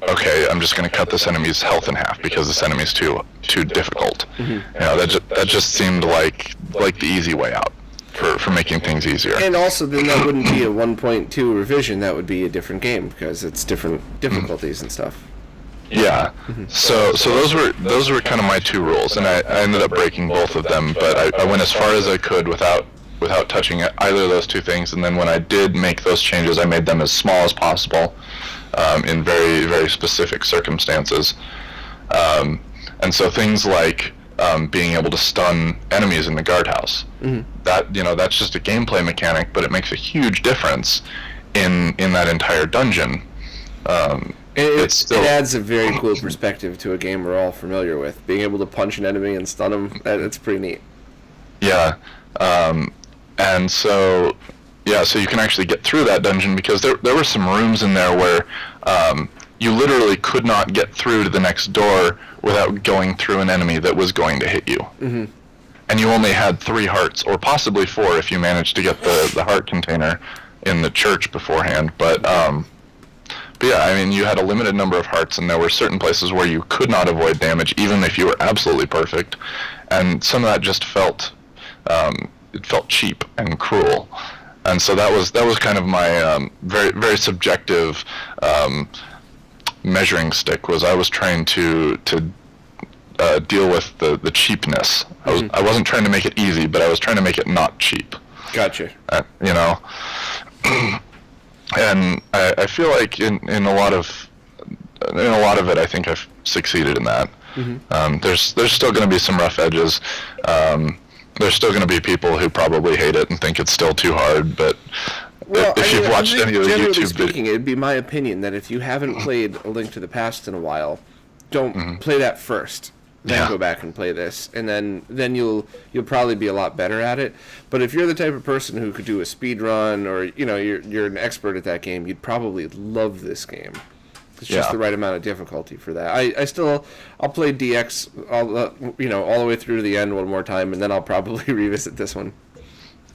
okay, I'm just going to cut this enemy's health in half because this enemy's too difficult. That just seemed like the easy way out for making things easier. And also, then that wouldn't be a 1.2 revision. That would be a different game because it's different difficulties and stuff. Yeah. So those were kind of my 2 rules, and I ended up breaking both of them. But I went as far as I could without touching either of those 2 things. And then when I did make those changes, I made them as small as possible, in very, very specific circumstances. And so things like being able to stun enemies in the guardhouse. That's just a gameplay mechanic, but it makes a huge difference in that entire dungeon. It adds a very cool perspective to a game we're all familiar with. Being able to punch an enemy and stun them, it's pretty neat. Yeah, and so you can actually get through that dungeon, because there were some rooms in there where you literally could not get through to the next door without going through an enemy that was going to hit you. And you only had 3 hearts, or possibly 4 if you managed to get the heart container in the church beforehand. But yeah, I mean, you had a limited number of hearts, and there were certain places where you could not avoid damage, even if you were absolutely perfect. And some of that just felt cheap and cruel. And so that was kind of my very, very subjective measuring stick. Was I was trying to deal with the cheapness. I wasn't trying to make it easy, but I was trying to make it not cheap. Gotcha. And I feel like in a lot of it, I think I've succeeded in that. There's still going to be some rough edges. There's still going to be people who probably hate it and think it's still too hard, but Well, if you've watched any of the generally YouTube speaking, it'd be my opinion that if you haven't played A Link to the Past in a while, don't play that first. Then go back and play this, and then you'll probably be a lot better at it. But if you're the type of person who could do a speed run, or you're an expert at that game, you'd probably love this game. It's just the right amount of difficulty for that. I'll play DX all the way through to the end one more time, and then I'll probably revisit this one.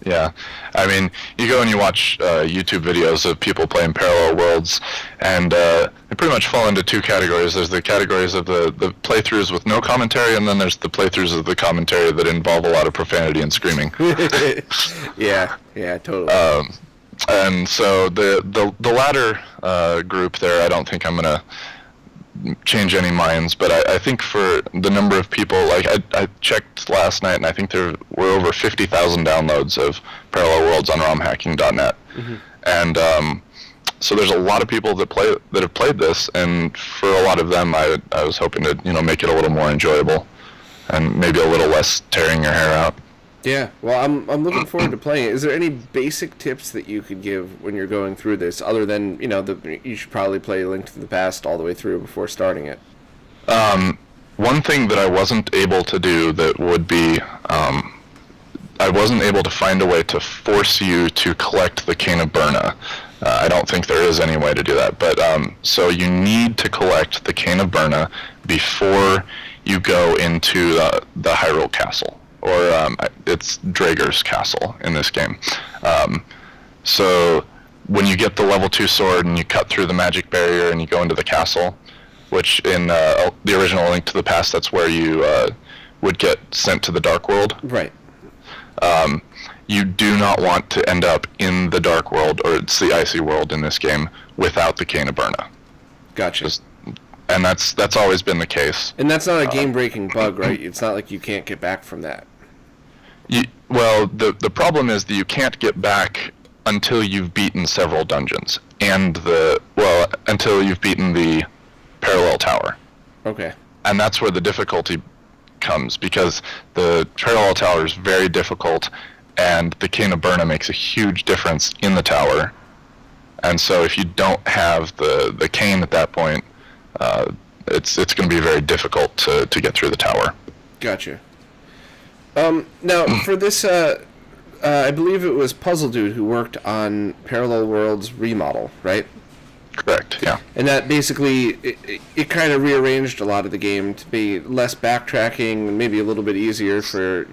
Yeah, I mean, you go and you watch YouTube videos of people playing parallel worlds, and they pretty much fall into two categories. There's the categories of the playthroughs with no commentary, and then there's the playthroughs of the commentary that involve a lot of profanity and screaming. Yeah, totally. And so the latter group there, I don't think I'm going to change any minds, but I think for the number of people, like I checked last night, and I think there were over 50,000 downloads of Parallel Worlds on ROMhacking.net, and so there's a lot of people that have played this, and for a lot of them, I was hoping to make it a little more enjoyable, and maybe a little less tearing your hair out. Yeah, well, I'm looking forward to playing it. Is there any basic tips that you could give when you're going through this, other than, you should probably play Link to the Past all the way through before starting it? One thing that I wasn't able to do that would be, I wasn't able to find a way to force you to collect the Cane of Birna. I don't think there is any way to do that, but so you need to collect the Cane of Birna before you go into the Hyrule Castle. Or it's Draeger's castle in this game. So when you get the level 2 sword and you cut through the magic barrier and you go into the castle, which in the original Link to the Past, that's where you would get sent to the Dark World. Right. You do not want to end up in the Dark World, or it's the Icy World in this game, without the Cane of Birna. Gotcha. And that's always been the case. And that's not a game-breaking bug, right? It's not like you can't get back from that. Well, the problem is that you can't get back until you've beaten several dungeons, and until you've beaten the parallel tower. Okay. And that's where the difficulty comes, because the parallel tower is very difficult, and the Cane of Birna makes a huge difference in the tower. And so if you don't have the cane at that point, it's going to be very difficult to get through the tower. Gotcha. Now, for this, I believe it was Puzzle Dude who worked on Parallel Worlds Remodel, right? Correct, yeah. And that basically, it kind of rearranged a lot of the game to be less backtracking, maybe a little bit easier for,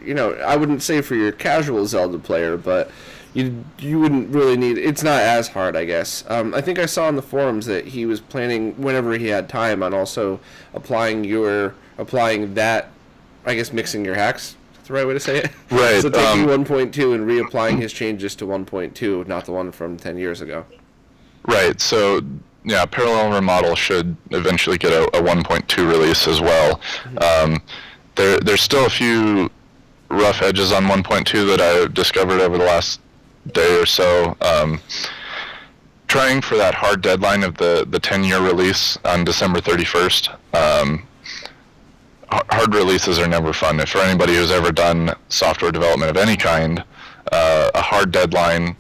I wouldn't say for your casual Zelda player, but you wouldn't really need, it's not as hard, I guess. I think I saw on the forums that he was planning, whenever he had time, on also applying that, I guess, mixing your hacks. That's the right way to say it? Right. So taking 1.2 and reapplying his changes to 1.2, not the one from 10 years ago. Right, so, yeah, Parallel Remodel should eventually get a 1.2 release as well. There's still a few rough edges on 1.2 that I discovered over the last day or so. Trying for that hard deadline of the 10-year release on December 31st. Hard releases are never fun. For anybody who's ever done software development of any kind, a hard deadline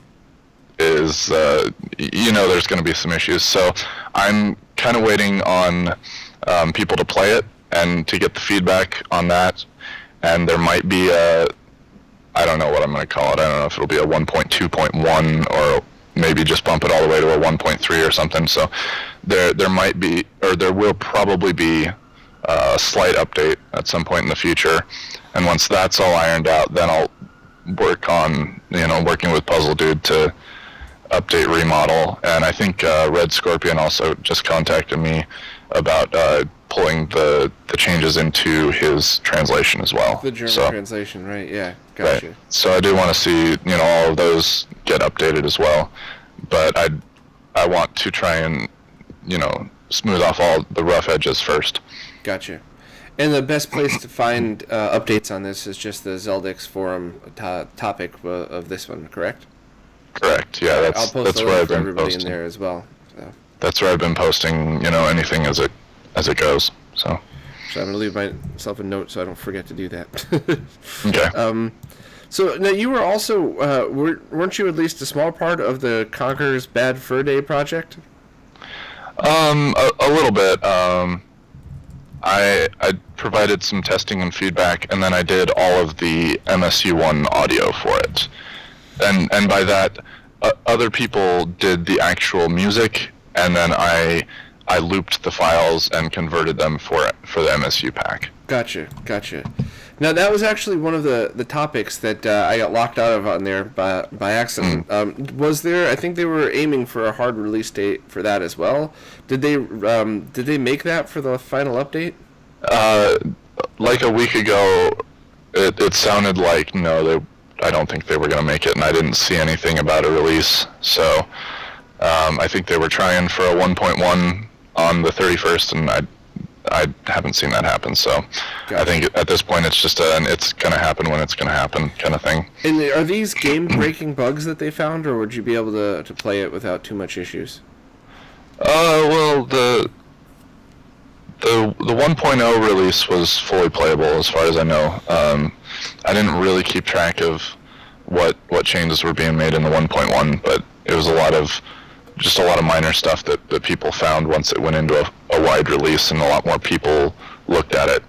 is, there's going to be some issues. So I'm kind of waiting on people to play it and to get the feedback on that. And there might be I don't know what I'm going to call it. I don't know if it'll be a 1.2.1 or maybe just bump it all the way to a 1.3 or something. So there might be, or there will probably be a slight update at some point in the future. And once that's all ironed out, then I'll work on, working with Puzzle Dude to update Remodel. And I think Red Scorpion also just contacted me about pulling the changes into his translation as well. The German translation, right? Yeah, gotcha. Right. So I do want to see, all of those get updated as well. But I want to try and, smooth off all the rough edges first. Gotcha. And the best place to find updates on this is just the Zeldix forum topic of this one, correct? Correct. Yeah, I'll post that's where I've for been everybody posting. in there as well. So. That's where I've been posting, anything as it goes. So I'm gonna leave myself a note so I don't forget to do that. Okay. So now you were also weren't you at least a small part of the Conker's Bad Fur Day project? A little bit. I provided some testing and feedback, and then I did all of the MSU1 audio for it. And by that, other people did the actual music, and then I looped the files and converted them for the MSU pack. Gotcha. Now that was actually one of the topics that I got locked out of on there by accident. Was there? I think they were aiming for a hard release date for that as well. Did they make that for the final update? Like a week ago, it sounded like no, I don't think they were going to make it, and I didn't see anything about a release. So I think they were trying for a 1.1 on the 31st, and I haven't seen that happen. So gotcha. I think at this point it's just it's going to happen when it's going to happen kind of thing. And are these game-breaking bugs that they found, or would you be able to play it without too much issues? Well, the 1.0 release was fully playable as far as I know. I didn't really keep track of what changes were being made in the 1.1, but it was a lot of minor stuff that people found once it went into a wide release, and a lot more people looked at it.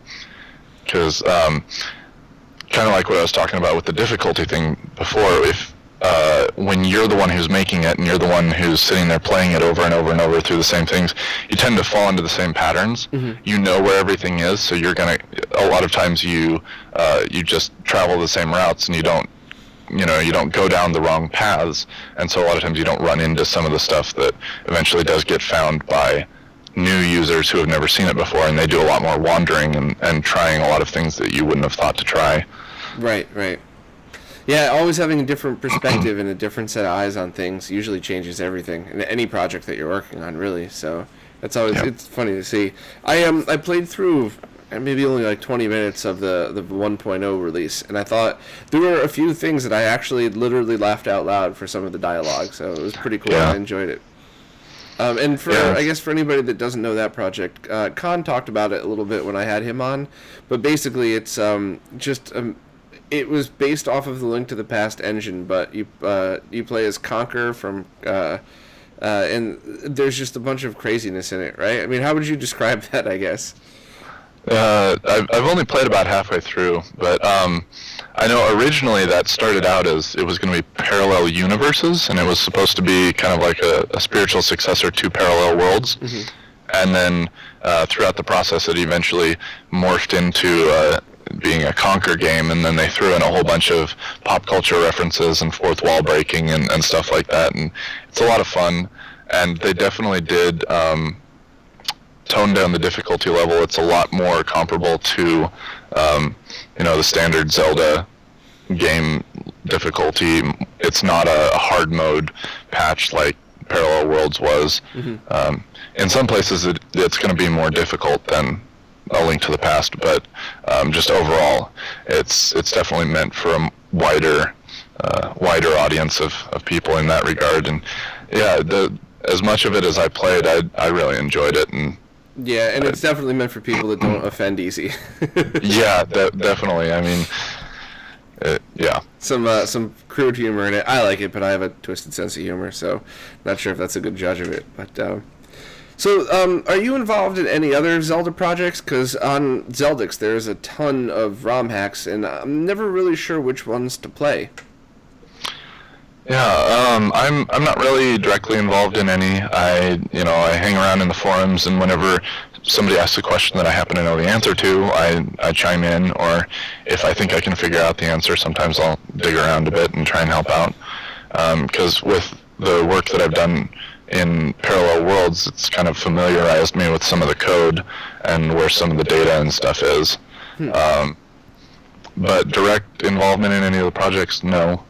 Because kind of like what I was talking about with the difficulty thing before, if when you're the one who's making it and you're the one who's sitting there playing it over and over and over through the same things, you tend to fall into the same patterns. Mm-hmm. You know where everything is, so you're gonna. A lot of times you just travel the same routes, and you don't go down the wrong paths, and so a lot of times you don't run into some of the stuff that eventually does get found by new users who have never seen it before, and they do a lot more wandering and trying a lot of things that you wouldn't have thought to try. Right. Yeah, always having a different perspective and a different set of eyes on things usually changes everything in any project that you're working on, really. So that's always It's funny to see. I played through maybe only like 20 minutes of the 1.0 release, and I thought there were a few things that I actually literally laughed out loud for some of the dialogue, so it was pretty cool. Yeah. I enjoyed it. And I guess for anybody that doesn't know that project, Khan talked about it a little bit when I had him on, but basically it's it was based off of the Link to the Past engine, but you play as Conker from and there's just a bunch of craziness in it, right? I mean, how would you describe that, I guess? I've only played about halfway through, but I know originally that started out as it was going to be parallel universes, and it was supposed to be kind of like a spiritual successor to Parallel Worlds. Mm-hmm. And then throughout the process, it eventually morphed into being a Conker game, and then they threw in a whole bunch of pop culture references and fourth wall breaking and stuff like that, and it's a lot of fun, and they definitely did tone down the difficulty level. It's a lot more comparable to the standard Zelda game difficulty. It's not a hard mode patch like Parallel Worlds was. Mm-hmm. In some places it's going to be more difficult than A Link to the Past, but just overall it's definitely meant for a wider audience of people in that regard. And as much of it as I played, I really enjoyed it. And yeah, and it's definitely meant for people that don't offend easy. Yeah, definitely. I mean, yeah. Some crude humor in it. I like it, but I have a twisted sense of humor, so not sure if that's a good judge of it. But so, are you involved in any other Zelda projects? Because on Zeldix there's a ton of ROM hacks, and I'm never really sure which ones to play. Yeah, I'm not really directly involved in any. I hang around in the forums, and whenever somebody asks a question that I happen to know the answer to, I chime in, or if I think I can figure out the answer, sometimes I'll dig around a bit and try and help out. Because with the work that I've done in Parallel Worlds, it's kind of familiarized me with some of the code and where some of the data and stuff is. But direct involvement in any of the projects, no.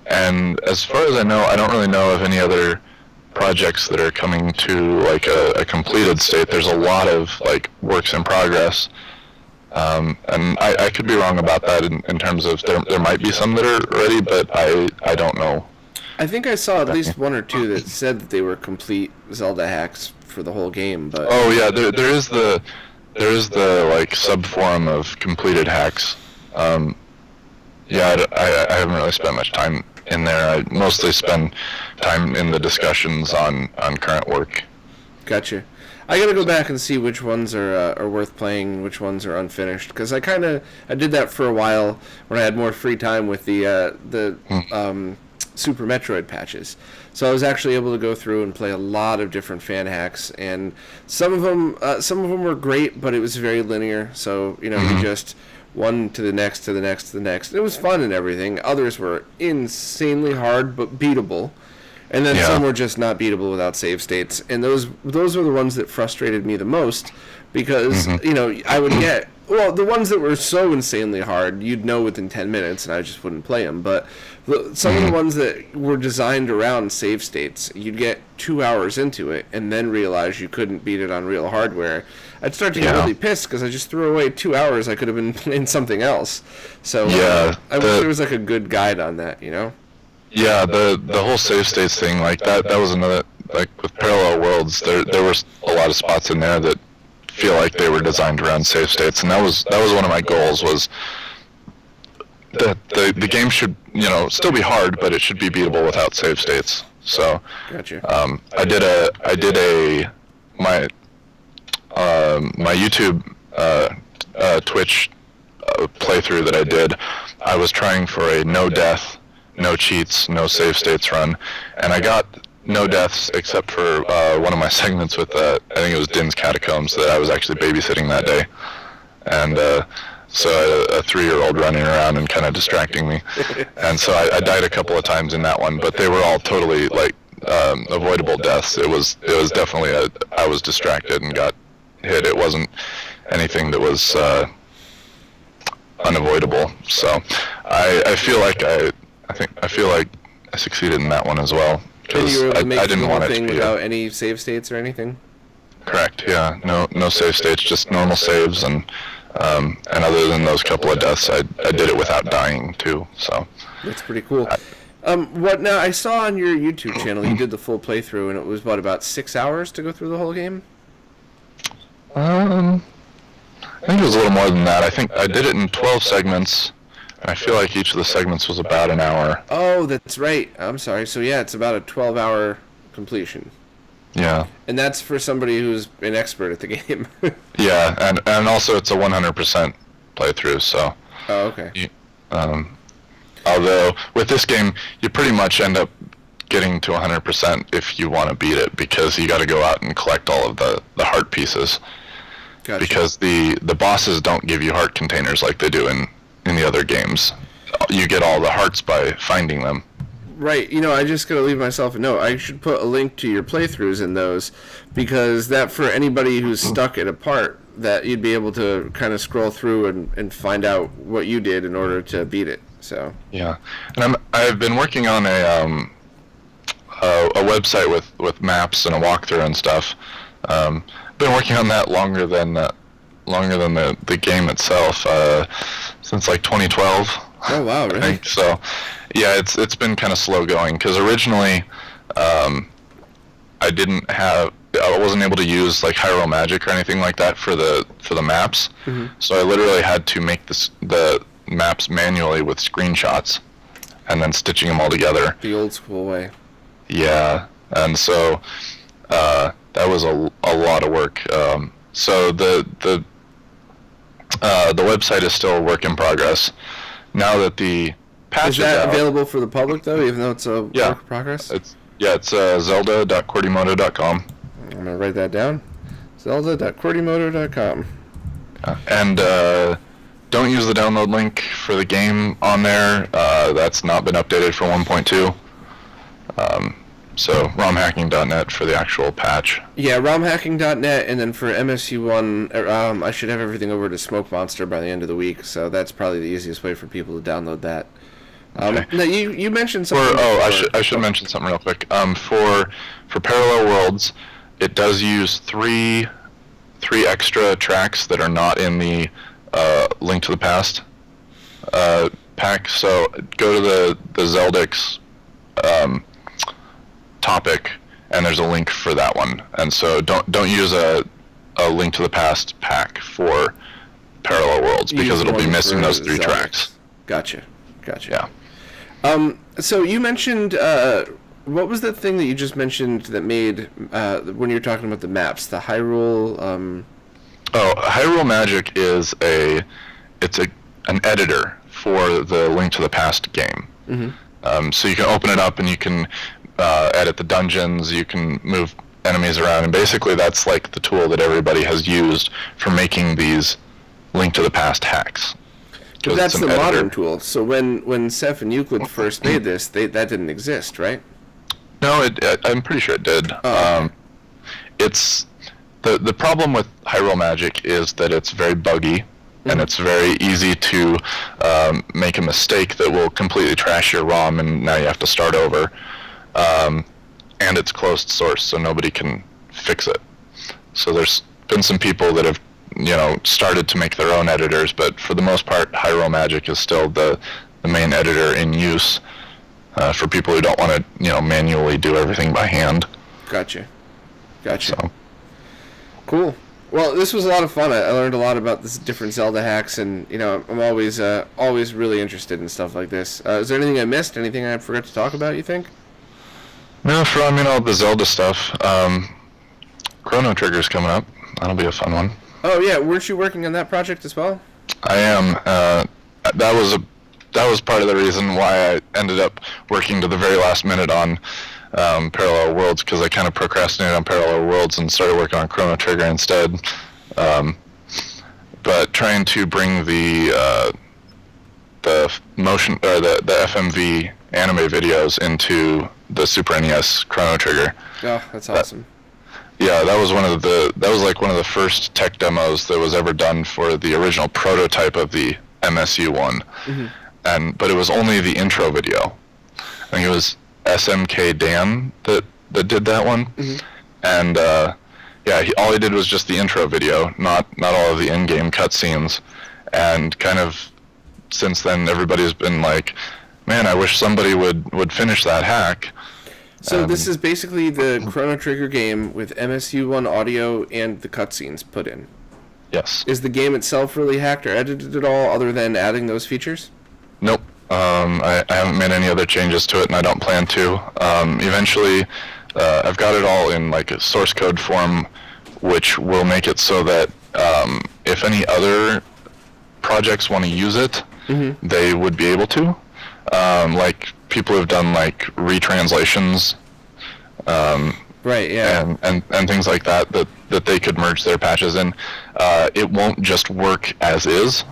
And as far as I know, I don't really know of any other projects that are coming to like a completed state. There's a lot of like works in progress, and I could be wrong about that in terms of there might be some that are ready, but I don't know. I think I saw at least one or two that said that they were complete Zelda hacks for the whole game. But oh yeah, there is the like sub forum of completed hacks. Yeah, I haven't really spent much time in there. I mostly spend time in the discussions on current work. Gotcha. I gotta go back and see which ones are worth playing, which ones are unfinished. Because I did that for a while when I had more free time with the Super Metroid patches. So I was actually able to go through and play a lot of different fan hacks, and some of them were great, but it was very linear. So you just one to the next to the next to the next. It was fun and everything. Others were insanely hard but beatable. And then some were just not beatable without save states. And those were the ones that frustrated me the most because, I would get... Well, the ones that were so insanely hard, you'd know within 10 minutes, and I just wouldn't play them. But some of the ones that were designed around save states, you'd get 2 hours into it and then realize you couldn't beat it on real hardware. I'd start to get really pissed because I just threw away 2 hours I could have been playing something else. So I wish there was like a good guide on that, Yeah, the whole save states thing, like that was another, like with Parallel Worlds, there were a lot of spots in there that feel like they were designed around save states, and that was one of my goals, was that the game should, still be hard, but it should be beatable without save states. So, gotcha. I did my YouTube Twitch playthrough that I did. I was trying for a no death, no cheats, no save states run, and I got no deaths except for one of my segments with I think it was Din's Catacombs that I was actually babysitting that day, and so I had a 3-year-old running around and kind of distracting me, and so I died a couple of times in that one, but they were all totally like avoidable deaths. It was definitely I was distracted and got hit. It wasn't anything that was unavoidable. So I feel like I feel like I succeeded in that one as well, because I didn't want it to be without any save states or anything. Correct. Yeah. No save states, just normal saves, and other than those couple of deaths, I did it without dying too. So that's pretty cool. What now? I saw on your YouTube channel you did the full playthrough, and it was about 6 hours to go through the whole game. I think it was a little more than that. I think I did it in 12 segments. I feel like each of the segments was about an hour. Oh, that's right. I'm sorry. So yeah, it's about a 12-hour completion. Yeah. And that's for somebody who's an expert at the game. Yeah, and also it's a 100% playthrough, so... Oh, okay. Although, with this game, you pretty much end up getting to 100% if you want to beat it, because you got to go out and collect all of the heart pieces. Gotcha. Because the bosses don't give you heart containers like they do in the other games. You get all the hearts by finding them. Right, I just gotta leave myself a note. I should put a link to your playthroughs in those, because that, for anybody who's stuck at a part, that you'd be able to kind of scroll through and find out what you did in order to beat it. So yeah, and I've been working on a website with maps and a walkthrough and stuff. Been working on that longer than the game itself, since like 2012. Oh wow, really? I think so. Yeah, it's been kind of slow going, because originally I wasn't able to use like Hyrule Magic or anything like that for the maps. Mm-hmm. So I literally had to make the maps manually with screenshots and then stitching them all together. The old school way. Yeah, and so that was a lot of work. So the website is still a work in progress. Now that the patch is that out, available for the public though, even though it's a work in progress? It's zelda.qwertymodo.com. I'm gonna write that down. zelda.qwertymodo.com. And don't use the download link for the game on there. That's not been updated for 1.2. So romhacking.net for the actual patch. Yeah, romhacking.net, and then for MSU1, I should have everything over to Smoke Monster by the end of the week, so that's probably the easiest way for people to download that. Okay. Now you mentioned something. I should mention something real quick. For Parallel Worlds, it does use three extra tracks that are not in the Link to the Past pack. So go to the Zeldix topic, and there's a link for that one. And so don't use a Link to the Past pack for Parallel Worlds, because it'll be missing those 3 tracks. Gotcha. Gotcha. Yeah. So you mentioned, what was that thing that you just mentioned that made, when you were talking about the maps, the Hyrule, Hyrule Magic is an editor for the Link to the Past game. Mm-hmm. So you can open it up and you can edit the dungeons, you can move enemies around, and basically that's like the tool that everybody has used for making these Link to the Past hacks. But that's the modern tool. So when Ceph and Euclid first made this, that didn't exist, right? No, I'm pretty sure it did. Oh, okay. It's the problem with Hyrule Magic is that it's very buggy, and it's very easy to make a mistake that will completely trash your ROM, and now you have to start over. And it's closed source, so nobody can fix it. So there's been some people that have, started to make their own editors, but for the most part, Hyrule Magic is still the main editor in use for people who don't want to, manually do everything by hand. Gotcha. So. Cool. Well, this was a lot of fun. I learned a lot about this different Zelda hacks, and I'm always really interested in stuff like this. Is there anything I missed? Anything I forgot to talk about, you think? No, all the Zelda stuff. Chrono Trigger's coming up. That'll be a fun one. Oh yeah, weren't you working on that project as well? I am. That was part of the reason why I ended up working to the very last minute on Parallel Worlds, because I kind of procrastinated on Parallel Worlds and started working on Chrono Trigger instead. But trying to bring the motion or the FMV anime videos into the Super NES Chrono Trigger. Oh, that's awesome. That was one of the first tech demos that was ever done for the original prototype of the MSU one. Mm-hmm. But it was only the intro video. I think it was SMK Dan that did that one. Mm-hmm. And all he did was just the intro video, not all of the in-game cutscenes. And kind of since then, everybody's been like, man, I wish somebody would finish that hack. So this is basically the Chrono Trigger game with MSU1 audio and the cutscenes put in. Yes. Is the game itself really hacked or edited at all, other than adding those features? Nope. I haven't made any other changes to it, and I don't plan to. Eventually, I've got it all in like a source code form, which will make it so that if any other projects want to use it, mm-hmm. they would be able to. Like people have done like retranslations, right? Yeah, and things like that they could merge their patches in. It won't just work as is,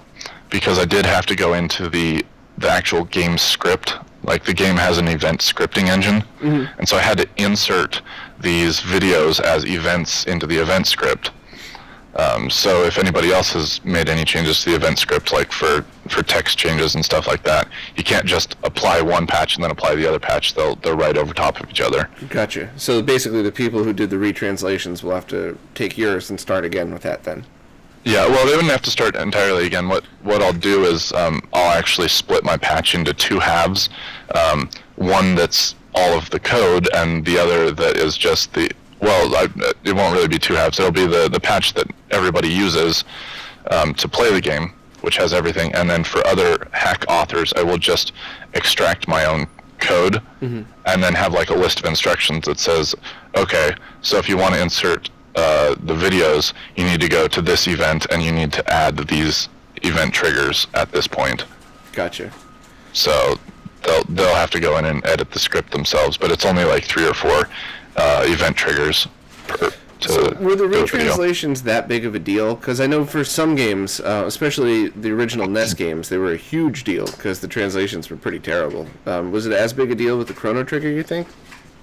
because I did have to go into the actual game script. Like the game has an event scripting engine, mm-hmm. and so I had to insert these videos as events into the event script. So if anybody else has made any changes to the event script, like for text changes and stuff like that, you can't just apply one patch and then apply the other patch. They'll right over top of each other. Gotcha. So basically the people who did the retranslations will have to take yours and start again with that then. Yeah, well, they wouldn't have to start entirely again. What I'll do is I'll actually split my patch into two halves. One that's all of the code, and the other that is just it won't really be two halves. It'll be the patch that everybody uses to play the game, which has everything. And then for other hack authors, I will just extract my own code, mm-hmm. and then have like a list of instructions that says, okay, so if you want to insert the videos, you need to go to this event, and you need to add these event triggers at this point. Gotcha. So they'll have to go in and edit the script themselves, but it's only like 3 or 4 event triggers So were the retranslations that big of a deal? Because I know for some games, especially the original NES games, they were a huge deal because the translations were pretty terrible. Was it as big a deal with the Chrono Trigger, you think?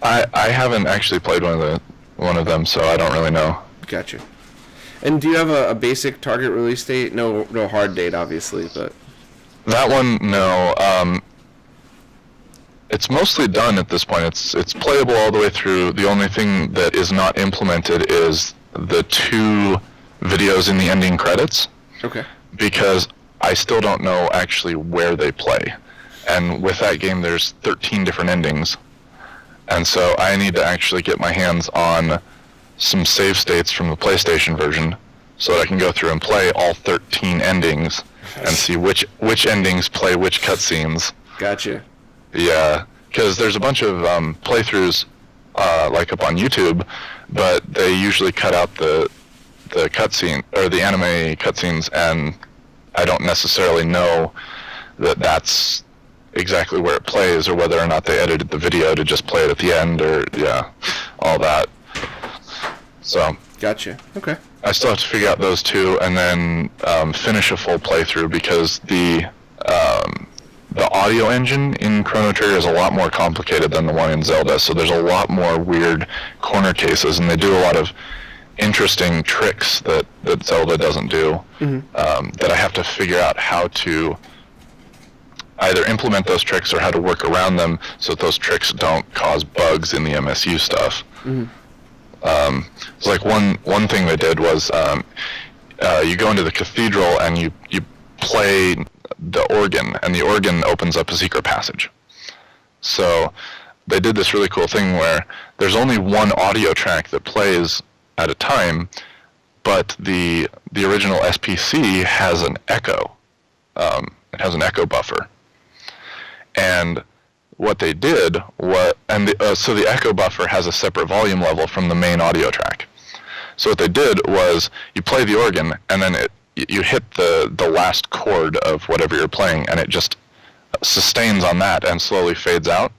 I haven't actually played one of them, so I don't really know. Gotcha. And do you have a basic target release date? No hard date, obviously, but... That one, no. It's mostly done at this point. It's playable all the way through. The only thing that is not implemented is the 2 videos in the ending credits. Okay. Because I still don't know actually where they play. And with that game, there's 13 different endings. And so I need to actually get my hands on some save states from the PlayStation version so that I can go through and play all 13 endings and see which endings play which cutscenes. Gotcha. Yeah, because there's a bunch of playthroughs like up on YouTube, but they usually cut out the cutscene or the anime cutscenes, and I don't necessarily know that that's exactly where it plays, or whether or not they edited the video to just play it at the end, or all that. So Gotcha. Okay. I still have to figure out those two, and then finish a full playthrough, because the audio engine in Chrono Trigger is a lot more complicated than the one in Zelda, so there's a lot more weird corner cases, and they do a lot of interesting tricks that Zelda doesn't do, that I have to figure out how to either implement those tricks or how to work around them so that those tricks don't cause bugs in the MSU stuff. So like one thing they did was you go into the cathedral and you play the organ, and the organ opens up a secret passage. So they did this really cool thing where there's only one audio track that plays at a time, but the original SPC has an echo. It has an echo buffer. And what they did so the echo buffer has a separate volume level from the main audio track. So what they did was you play the organ, and then you hit the last chord of whatever you're playing, and it just sustains on that and slowly fades out.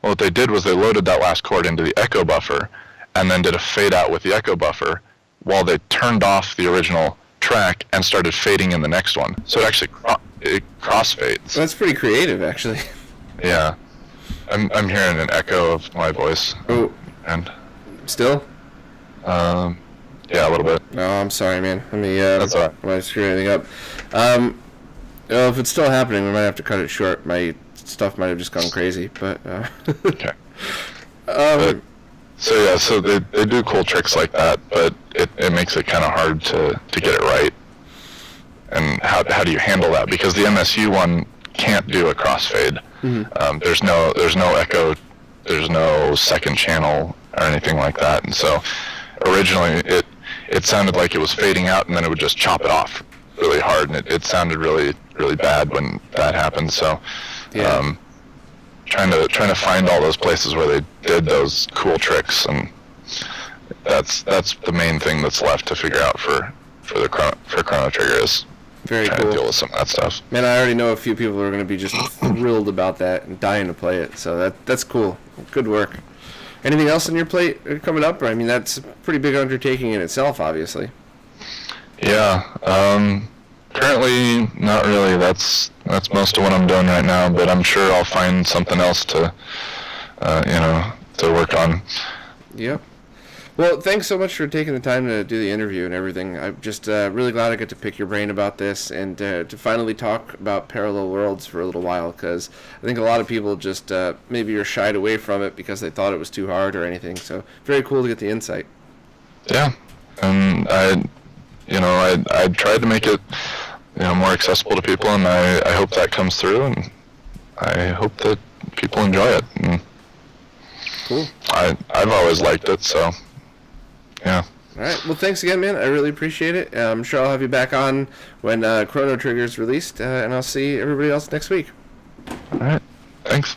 Well, what they did was they loaded that last chord into the echo buffer, and then did a fade out with the echo buffer while they turned off the original track and started fading in the next one. So it actually crossfades. That's pretty creative, actually. Yeah. I'm hearing an echo of my voice. Oh. And still? Yeah, a little bit. No, I'm sorry, man. Let me, That's all right. When I screw anything up. Well, if it's still happening, we might have to cut it short. My stuff might have just gone crazy, but, Okay. So they do cool tricks like that, but it makes it kind of hard to get it right. And how do you handle that? Because the MSU one can't do a crossfade. There's no echo, there's no second channel or anything like that. And so originally it sounded like it was fading out, and then it would just chop it off really hard, and it sounded really, really bad when that happened. So trying to find all those places where they did those cool tricks, and that's the main thing that's left to figure out for Chrono Trigger, is very trying cool. to deal with some of that stuff. Man, I already know a few people who are going to be just thrilled about that and dying to play it. So that's cool. Good work. Anything else on your plate coming up? I mean, that's a pretty big undertaking in itself, obviously. Yeah. Currently, not really. That's most of what I'm doing right now. But I'm sure I'll find something else to work on. Yep. Well, thanks so much for taking the time to do the interview and everything. I'm just really glad I get to pick your brain about this, and to finally talk about Parallel Worlds for a little while, because I think a lot of people just maybe are shied away from it because they thought it was too hard or anything. So very cool to get the insight. Yeah, and I tried to make it more accessible to people, and I hope that comes through, and I hope that people enjoy it. And cool. I've always liked it, so. Yeah. All right. Well, thanks again, man. I really appreciate it. I'm sure I'll have you back on when Chrono Trigger is released, and I'll see everybody else next week. All right. Thanks.